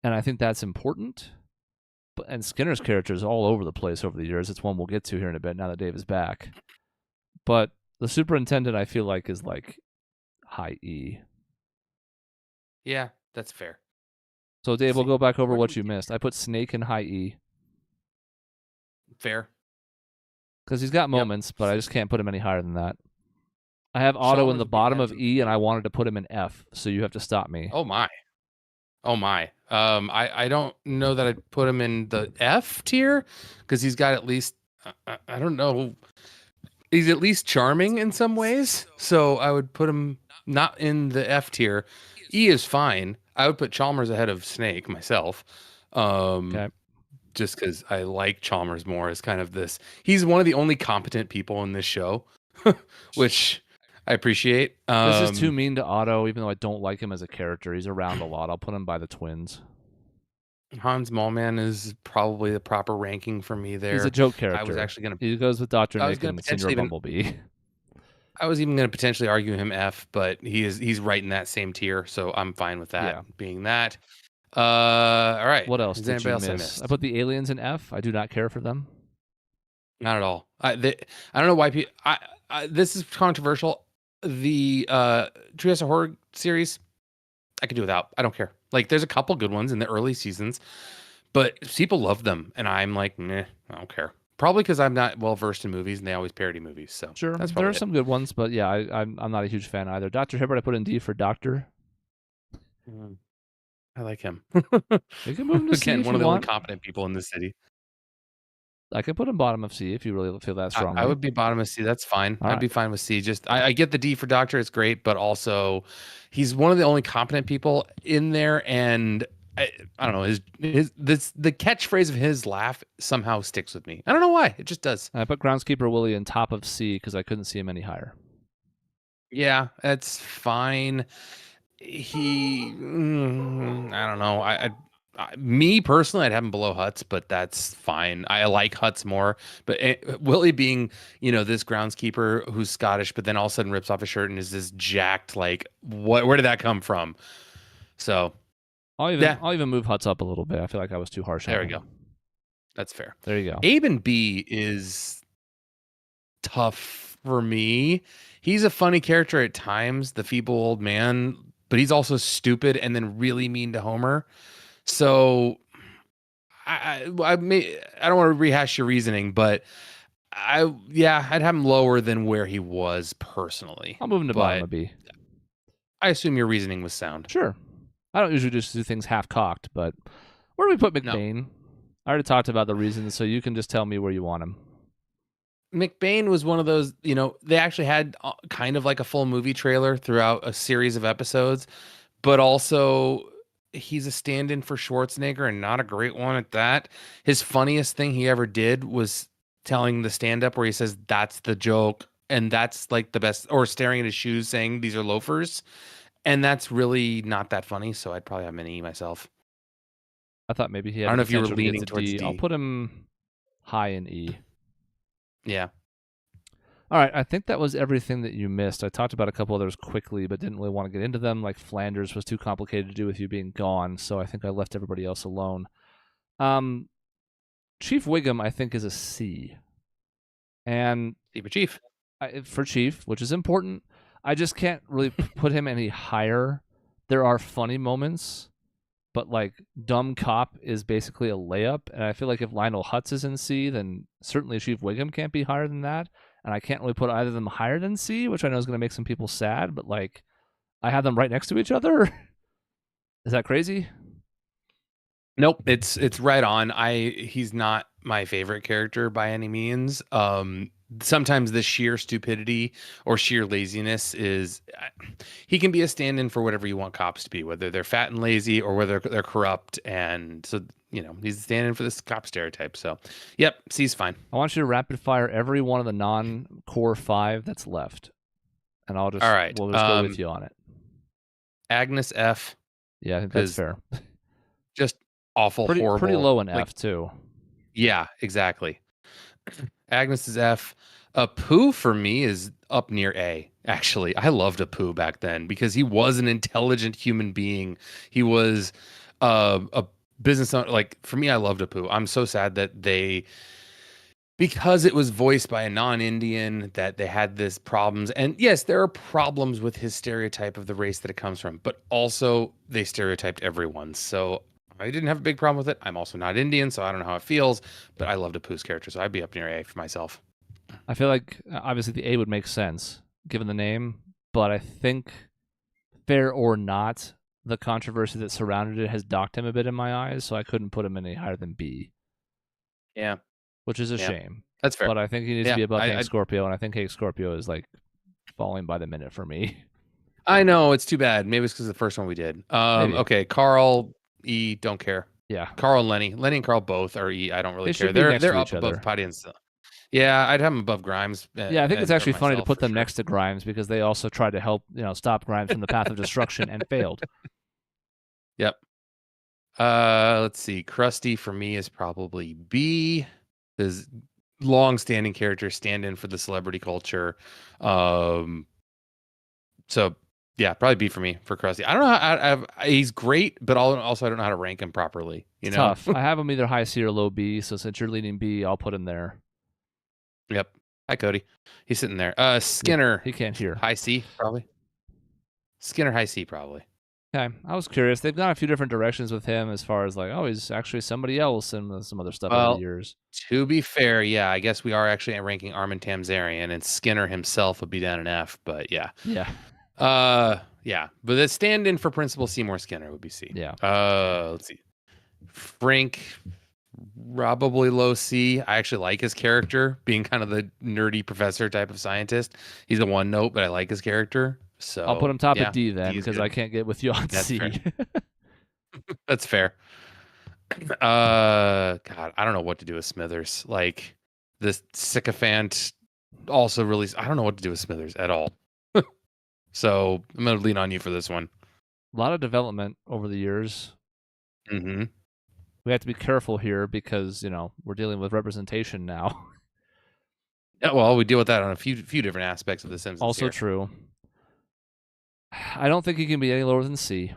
and I think that's important. And Skinner's character is all over the place over the years. It's one we'll get to here in a bit now that Dave is back. But the superintendent, I feel like, is like high E.
Yeah, that's fair.
So, Dave, we'll go back over what you missed. I put Snake in high E.
Fair.
Because he's got moments, but I just can't put him any higher than that. I have Otto in the bottom of E, and I wanted to put him in F, so you have to stop me.
Oh, my. I don't know that I'd put him in the F tier, because he's got at least, I don't know, he's at least charming in some ways, so I would put him not in the F tier. E is fine. I would put Chalmers ahead of Snake myself.
Okay.
Just because I like Chalmers more as kind of this. He's one of the only competent people in this show, which I appreciate.
This is too mean to Otto, even though I don't like him as a character. He's around a lot. I'll put him by the twins.
Hans Moleman is probably the proper ranking for me there.
He's a joke character.
I was actually going to...
He goes with Dr. Nick and Senior Bumblebee.
I was even going to potentially argue him F, but he's right in that same tier, so I'm fine with that being that. All right.
What else did you miss? I put the aliens in F. I do not care for them.
Not at all. I don't know why people... this is controversial. The Treehouse of Horror series, I could do without. I don't care. Like, there's a couple good ones in the early seasons, but people love them, and I'm like, nah, I don't care. Probably because I'm not well versed in movies, and they always parody movies. So
sure, there are some good ones, but yeah, I'm not a huge fan either. Dr. Hibbert, I put in D for Doctor.
I like him.
You can move him to C if
one of the
only
only competent people in the city.
I could put him bottom of C if you really feel that strongly.
I would be bottom of C. That's fine. I'd be fine with C. Just I get the D for Doctor. It's great, but also he's one of the only competent people in there, and I don't know, the catchphrase of his laugh somehow sticks with me. I don't know why. It just does.
I put Groundskeeper Willie in top of C because I couldn't see him any higher.
Yeah, that's fine. I don't know. Me personally, I'd have him below Hutz, but that's fine. I like Hutz more. But Willie being, this groundskeeper who's Scottish, but then all of a sudden rips off his shirt and is this jacked, like, where did that come from? So
I'll even move Hutz up a little bit. I feel like I was too harsh.
There we go. That's fair.
There you go.
Abe and B is tough for me. He's a funny character at times, the feeble old man, but he's also stupid and then really mean to Homer. So I don't want to rehash your reasoning, but I'd have him lower than where he was personally.
I'll move him to bottom of B.
I assume your reasoning was sound.
Sure. I don't usually just do things half-cocked, but where do we put McBain? No. I already talked about the reasons, so you can just tell me where you want him.
McBain was one of those, they actually had kind of like a full movie trailer throughout a series of episodes, but also he's a stand-in for Schwarzenegger and not a great one at that. His funniest thing he ever did was telling the stand-up where he says, that's the joke, and that's like the best, or staring at his shoes saying these are loafers, and that's really not that funny, so I'd probably have him in E myself.
I thought maybe he had
I don't know if you were leaning towards D.
I'll put him high in E.
Yeah.
All right, I think that was everything that you missed. I talked about a couple others quickly, but didn't really want to get into them. Like Flanders was too complicated to do with you being gone, so I think I left everybody else alone. Chief Wiggum, I think, is a C. And
for
Chief, which is important. I just can't really put him any higher. There are funny moments, but like Dumb Cop is basically a layup. And I feel like if Lionel Hutz is in C, then certainly Chief Wiggum can't be higher than that. And I can't really put either of them higher than C, which I know is going to make some people sad, but like I have them right next to each other. Is that crazy?
Nope, it's right on. He's not my favorite character by any means. Sometimes the sheer stupidity or sheer laziness is he can be a stand-in for whatever you want cops to be, whether they're fat and lazy or whether they're corrupt. And so, he's a stand-in for this cop stereotype. So, yep, C's fine.
I want you to rapid fire every one of the non-core 5 that's left, and
All right.
we'll just go with you on it.
Agnes F.
Yeah, I think that's fair.
Just awful, horrible.
Pretty low in F too.
Yeah, exactly. Agnes is F. Apu for me is up near A. Actually, I loved Apu back then because he was an intelligent human being. He was a business owner. Like for me, I loved Apu. I'm so sad that because it was voiced by a non-Indian, that they had this problems. And yes, there are problems with his stereotype of the race that it comes from, but also they stereotyped everyone. So I didn't have a big problem with it. I'm also not Indian, so I don't know how it feels, but I loved Apu's character, so I'd be up near A for myself.
I feel like obviously the A would make sense given the name, but I think fair or not, the controversy that surrounded it has docked him a bit in my eyes, so I couldn't put him any higher than B.
Yeah.
Which is a shame.
That's fair.
But I think he needs to be above Hank Scorpio, and I think Hank Scorpio is like falling by the minute for me.
I know, it's too bad. Maybe it's because of the first one we did. Okay, Carl, E, don't care.
Yeah.
Carl and Lenny. Lenny and Carl both are E. I don't really care. They're up above Patty and stuff. Yeah, I'd have them above Grimes.
Yeah, I think it's actually funny to put them next to Grimes because they also tried to help, stop Grimes from the path of destruction and failed.
Yep. Let's see. Krusty for me is probably B. His long-standing character, stand in for the celebrity culture. So yeah, probably B for me for Krusty. I don't know how he's great, but also I don't know how to rank him properly.
It's tough. I have him either high C or low B. So since you're leaning B, I'll put him there.
Yep. Hi, Cody. He's sitting there. Skinner.
He can't hear.
High C, probably. Skinner, high C, probably.
Okay. I was curious. They've gone a few different directions with him as far as like, oh, he's actually somebody else and some other stuff over the years.
To be fair, yeah, I guess we are actually ranking Armin Tamzarian, and Skinner himself would be down in F, but yeah.
Yeah.
Yeah. But the stand-in for Principal Seymour Skinner would be C.
Yeah.
Let's see. Frank, probably low C. I actually like his character, being kind of the nerdy professor type of scientist. He's a one note, but I like his character. So
I'll put him top of D then because I can't get with you on C.
That's fair. God, I don't know what to do with Smithers. Like this sycophant also really, I don't know what to do with Smithers at all. So I'm gonna lean on you for this one.
A lot of development over the years.
Mm-hmm.
We have to be careful here because we're dealing with representation now.
Yeah, well, we deal with that on a few different aspects of the Simpsons.
Also true. I don't think he can be any lower than C.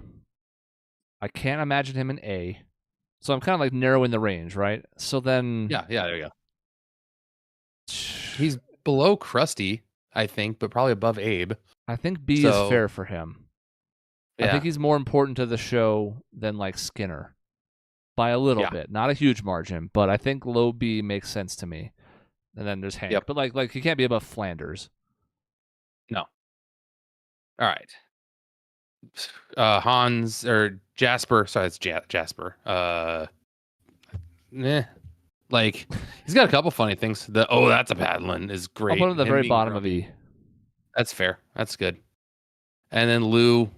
I can't imagine him in A. So I'm kind of like narrowing the range, right? So then...
Yeah, there you go. He's below Krusty, I think, but probably above Abe.
I think B is fair for him. Yeah. I think he's more important to the show than like Skinner. By a little bit. Not a huge margin, but I think low B makes sense to me. And then there's Hank. Yep. But like he can't be above Flanders.
No. All right. Hans or Jasper. Sorry, it's Jasper. Like he's got a couple funny things. That's a Padlin is great.
I'll put him at the very bottom of E.
That's fair. That's good. And then Lou.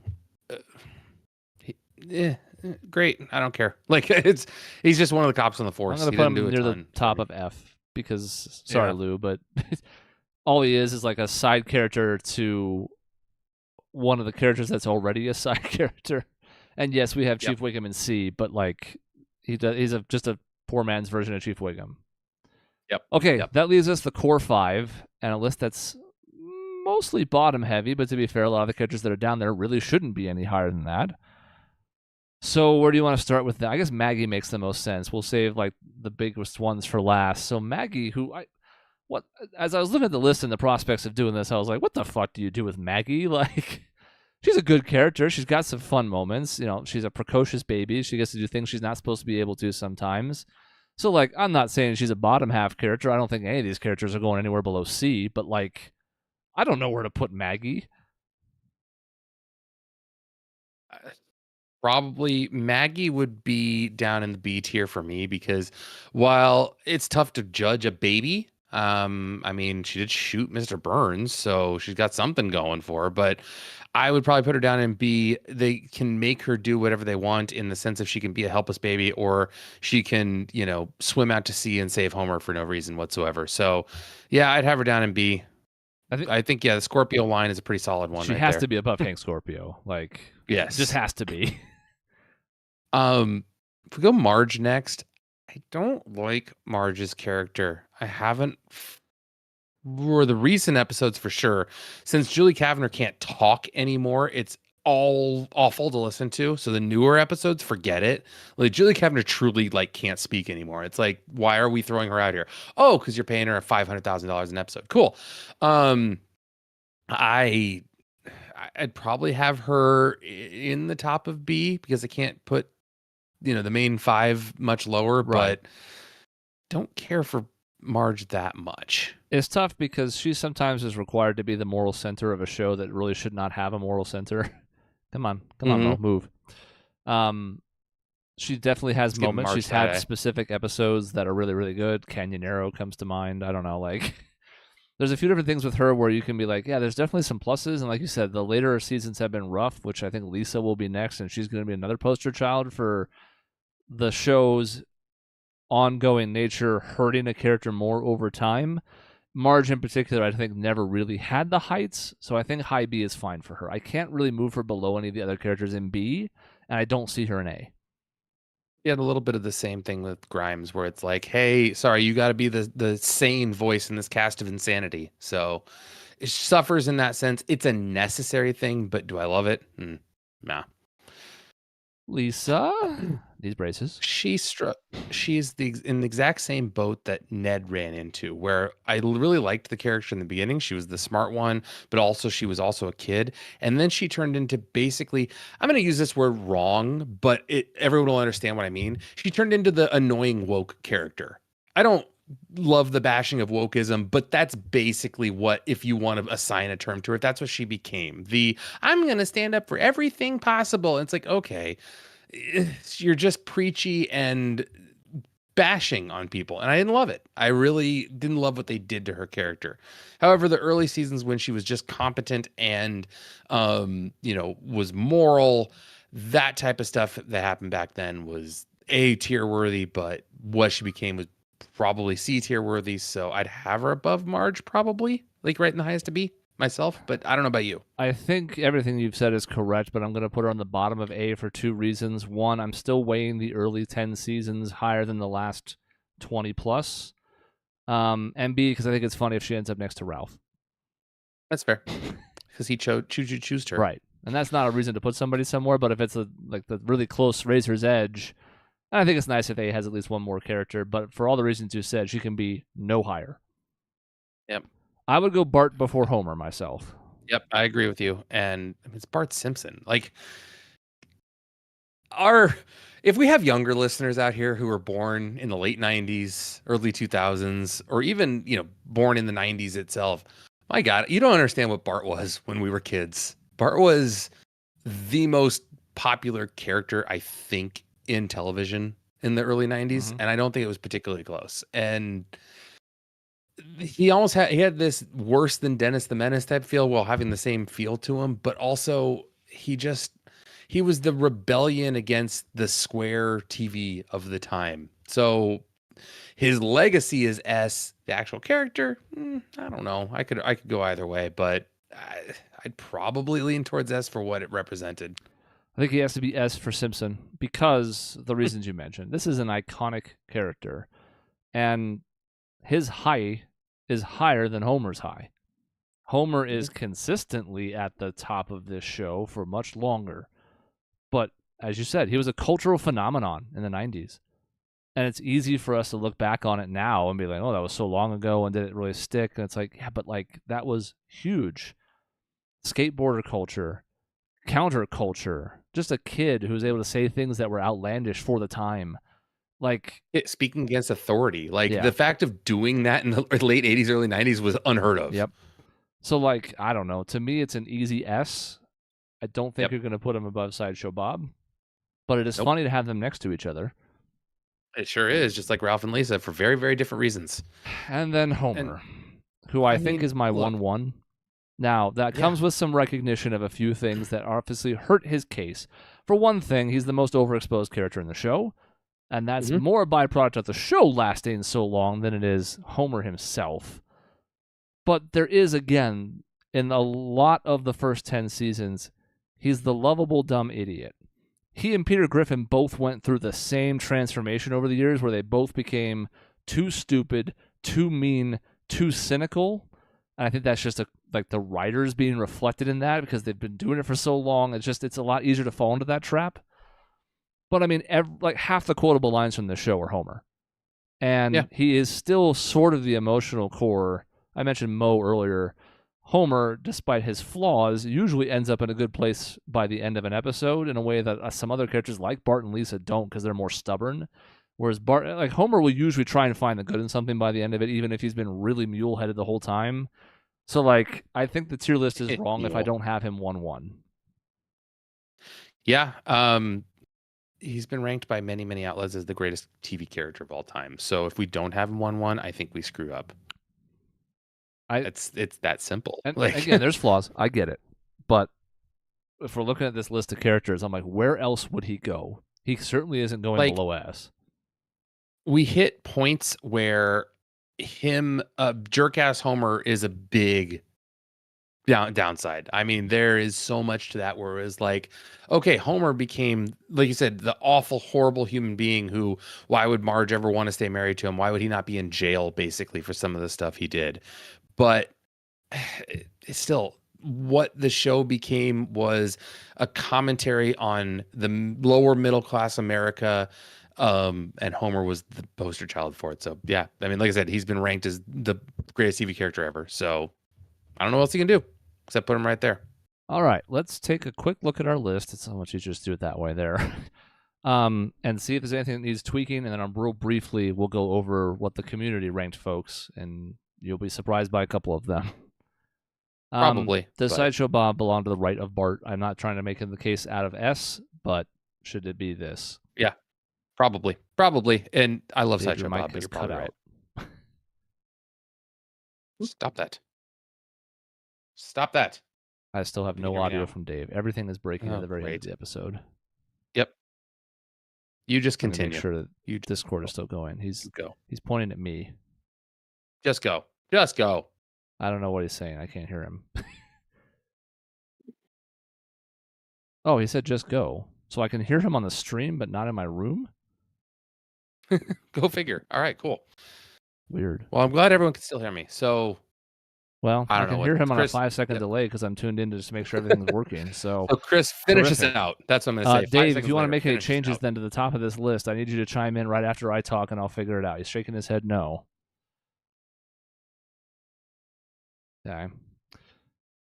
Great. I don't care. Like he's just one of the cops on the force.
I'm gonna put him near the top of F because sorry, Lou, but all he is like a side character to one of the characters that's already a side character. And yes, we have Chief Wiggum in C, but like he's just a poor man's version of Chief Wiggum.
Yep.
Okay, that leaves us the core 5 and a list that's mostly bottom heavy, but to be fair, a lot of the characters that are down there really shouldn't be any higher than that. So where do you want to start with that? I guess Maggie makes the most sense. We'll save like the biggest ones for last. So Maggie, as I was looking at the list and the prospects of doing this, I was like, what the fuck do you do with Maggie? Like, she's a good character. She's got some fun moments. She's a precocious baby. She gets to do things she's not supposed to be able to sometimes. So like, I'm not saying she's a bottom half character. I don't think any of these characters are going anywhere below C, but like, I don't know where to put Maggie.
Probably Maggie would be down in the B tier for me because while it's tough to judge a baby, I mean, she did shoot Mr. Burns, so she's got something going for her, but I would probably put her down in B. They can make her do whatever they want in the sense of she can be a helpless baby or she can, swim out to sea and save Homer for no reason whatsoever. So, yeah, I'd have her down in B. I think yeah, the Scorpio line is a pretty solid one
She
right
has
there.
to be above Hank Scorpio. Like,
Yes.
just has to be.
If we go Marge next, I don't like Marge's character. I haven't for the recent episodes for sure. Since Julie Kavner can't talk anymore, it's all awful to listen to. So the newer episodes, forget it. Like Julie Kavner truly like can't speak anymore. It's like, why are we throwing her out here? Oh, because you're paying her $500,000 an episode. Cool. I I'd probably have her in the top of B because I can't put the main five much lower,
Right.
but don't care for Marge that much.
It's tough because she sometimes is required to be the moral center of a show that really should not have a moral center. Come on, Mo, move. She definitely has moments. She's had specific episodes that are really, really good. Canyonero comes to mind. I don't know, like there's a few different things with her where you can be like, yeah, there's definitely some pluses. And like you said, the later seasons have been rough, which I think Lisa will be next, and she's going to be another poster child for the show's ongoing nature hurting a character more over time. Marge in particular, I think, never really had the heights, so I think high B is fine for her. I can't really move her below any of the other characters in B, and I don't see her in A.
You had a little bit of the same thing with Grimes, where it's like, hey, sorry, you got to be the sane voice in this cast of insanity. So it suffers in that sense. It's a necessary thing, but do I love it? Nah.
Lisa, these braces.
She's in the exact same boat that Ned ran into, where I really liked the character in the beginning. She was the smart one, but also she was also a kid. And then she turned into basically, I'm going to use this word wrong, but everyone will understand what I mean. She turned into the annoying woke character. I don't love the bashing of wokeism, but that's basically what, if you want to assign a term to it, that's what she became. I'm going to stand up for everything possible. And it's like, okay, you're just preachy and bashing on people. And I didn't love it. I really didn't love what they did to her character. However, the early seasons when she was just competent and, was moral, that type of stuff that happened back then was A tier worthy, but what she became was probably C tier worthy. So I'd have her above Marge, probably, like right in the highest to B myself, but I don't know about you.
I think everything you've said is correct, but I'm going to put her on the bottom of A for two reasons. One, I'm still weighing the early 10 seasons higher than the last 20 plus. And B, because I think it's funny if she ends up next to Ralph.
That's fair. Because he chose her.
Right. And that's not a reason to put somebody somewhere, but if it's like the really close razor's edge, I think it's nice if A has at least one more character. But for all the reasons you said, she can be no higher.
Yep.
I would go Bart before Homer myself.
Yep, I agree with you. And it's Bart Simpson. Like, if we have younger listeners out here who were born in the late 90s, early 2000s, or even, born in the 90s itself, my God, you don't understand what Bart was when we were kids. Bart was the most popular character, I think, in television in the early 90s. And I don't think it was particularly close. And he had this worse than Dennis the Menace type feel while having the same feel to him, but also he was the rebellion against the square TV of the time. So his legacy is S. The actual character, I don't know. I could go either way, but I'd probably lean towards S for what it represented.
I think he has to be S for Simpson because the reasons you mentioned. This is an iconic character, and his high is higher than Homer's high. Homer is consistently at the top of this show for much longer. But as you said, he was a cultural phenomenon in the 90s. And it's easy for us to look back on it now and be like, oh, that was so long ago and did it really stick? And it's like, yeah, but like that was huge. Skateboarder culture, counterculture, just a kid who was able to say things that were outlandish for the time. Like
speaking against authority, the fact of doing that in the late 80s, early 90s was unheard of.
Yep. So like, I don't know. To me, it's an easy S. I don't think you're going to put him above Sideshow Bob. but it is
Nope.
funny to have them next to each other.
It sure is, just like Ralph and Lisa, for very, very different reasons.
And then Homer, who I think is my 1-1. Now, that comes with some recognition of a few things that obviously hurt his case. For one thing, he's the most overexposed character in the show, and that's more a byproduct of the show lasting so long than it is Homer himself. But there is, again, in a lot of the first 10 seasons, he's the lovable dumb idiot. He and Peter Griffin both went through the same transformation over the years where they both became too stupid, too mean, too cynical. And I think that's just like the writers being reflected in that because they've been doing it for so long. It's a lot easier to fall into that trap. But I mean, like half the quotable lines from the show are Homer. And he is still sort of the emotional core. I mentioned Moe earlier. Homer, despite his flaws, usually ends up in a good place by the end of an episode in a way that some other characters like Bart and Lisa don't because they're more stubborn. Whereas Homer will usually try and find the good in something by the end of it, even if he's been really mule-headed the whole time. So, I think the tier list is wrong if I don't have him 1-1.
Yeah. He's been ranked by many, many outlets as the greatest TV character of all time. So if we don't have him 1-1, I think we screw up. It's that simple.
And again, there's flaws. I get it. But if we're looking at this list of characters, I'm like, where else would he go? He certainly isn't going below S.
We hit points where jerk-ass Homer is a big downside. I mean, there is so much to that where it was like, okay, Homer became, like you said, the awful, horrible human being who, why would Marge ever want to stay married to him? Why would he not be in jail, basically, for some of the stuff he did? But it's still, what the show became was a commentary on the lower middle class America, and Homer was the poster child for it. So yeah, I mean, like I said, he's been ranked as the greatest TV character ever. So I don't know what else he can do except put him right there.
All right, let's take a quick look at our list. It's so much easier to do it that way there. And see if there's anything that needs tweaking, and then real briefly we'll go over what the community ranked folks, and you'll be surprised by a couple of them.
Probably.
Does Sideshow Bob belong to the right of Bart? I'm not trying to make the case out of S, but should it be this?
Yeah, probably. And I love Sideshow Bob, but you're probably right. Stop that.
I still have no audio from Dave. Everything is breaking at the very end of the episode.
Yep. You just continue.
Make sure that Discord is still going. He's pointing at me.
Just go.
I don't know what he's saying. I can't hear him. Oh, he said just go. So I can hear him on the stream, but not in my room?
Go figure. All right, cool.
Weird.
Well, I'm glad everyone can still hear me. So,
well, I can hear him on a 5-second delay because I'm tuned in to just make sure everything's working. So
Chris, finish us out. That's what I'm going to say.
Dave, if you want to make any changes then to the top of this list, I need you to chime in right after I talk, and I'll figure it out. He's shaking his head no. Okay.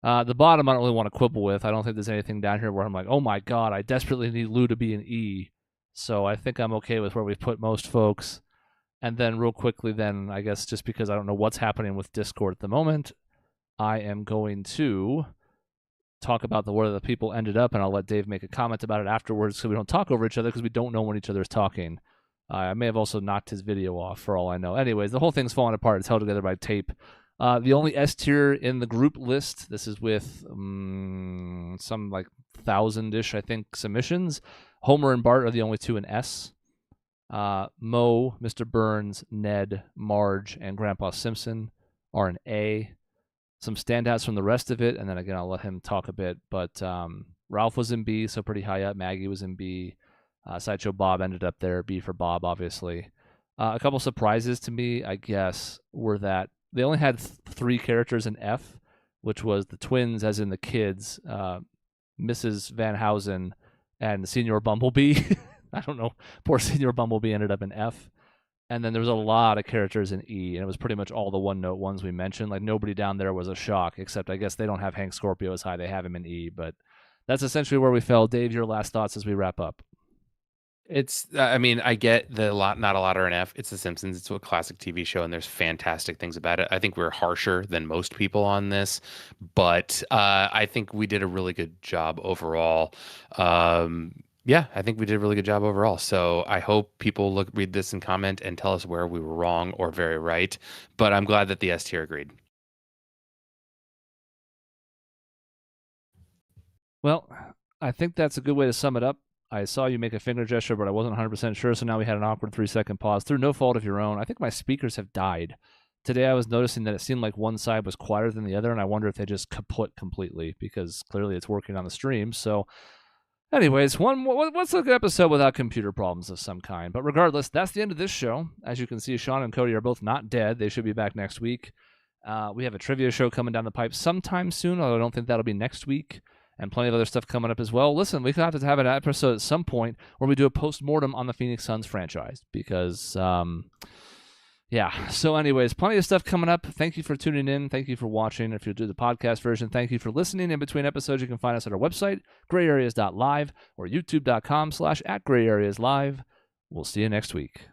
The bottom I don't really want to quibble with. I don't think there's anything down here where I'm like, oh my god, I desperately need Lou to be an E. So I think I'm okay with where we've put most folks. And then real quickly then, I guess just because I don't know what's happening with Discord at the moment, I am going to talk about where the people ended up, and I'll let Dave make a comment about it afterwards so we don't talk over each other because we don't know when each other is talking. I may have also knocked his video off for all I know. Anyways, the whole thing's falling apart. It's held together by tape. The only S tier in the group list, this is with some 1,000-ish, I think, submissions. Homer and Bart are the only two in S. Moe, Mr. Burns, Ned, Marge, and Grandpa Simpson are an A. Some standouts from the rest of it, and then again, I'll let him talk a bit. But Ralph was in B, so pretty high up. Maggie was in B. Sideshow Bob ended up there, B for Bob, obviously. A couple surprises to me, I guess, were that they only had 3 characters in F, which was the twins, as in the kids, Mrs. Van Housen and Senior Bumblebee. I don't know. Poor Senior Bumblebee ended up in F. And then there was a lot of characters in E, and it was pretty much all the one-note ones we mentioned. Like, nobody down there was a shock, except I guess they don't have Hank Scorpio as high. They have him in E, but that's essentially where we fell. Dave, your last thoughts as we wrap up.
I mean, I get not a lot are in F. It's The Simpsons. It's a classic TV show, and there's fantastic things about it. I think we're harsher than most people on this, but I think we did a really good job overall. Yeah, I think we did a really good job overall. So I hope people read this and comment and tell us where we were wrong or very right. But I'm glad that the S tier agreed.
Well, I think that's a good way to sum it up. I saw you make a finger gesture, but I wasn't 100% sure, so now we had an awkward 3-second pause through no fault of your own. I think my speakers have died. Today I was noticing that it seemed like one side was quieter than the other, and I wonder if they just kaput completely, because clearly it's working on the stream. So, anyways, what's a good episode without computer problems of some kind? But regardless, that's the end of this show. As you can see, Sean and Cody are both not dead. They should be back next week. We have a trivia show coming down the pipe sometime soon, although I don't think that'll be next week. And plenty of other stuff coming up as well. Listen, we could have to have an episode at some point where we do a post-mortem on the Phoenix Suns franchise because, yeah. So anyways, plenty of stuff coming up. Thank you for tuning in. Thank you for watching. If you do the podcast version, thank you for listening. In between episodes, you can find us at our website, grayareas.live or youtube.com/@grayareaslive. We'll see you next week.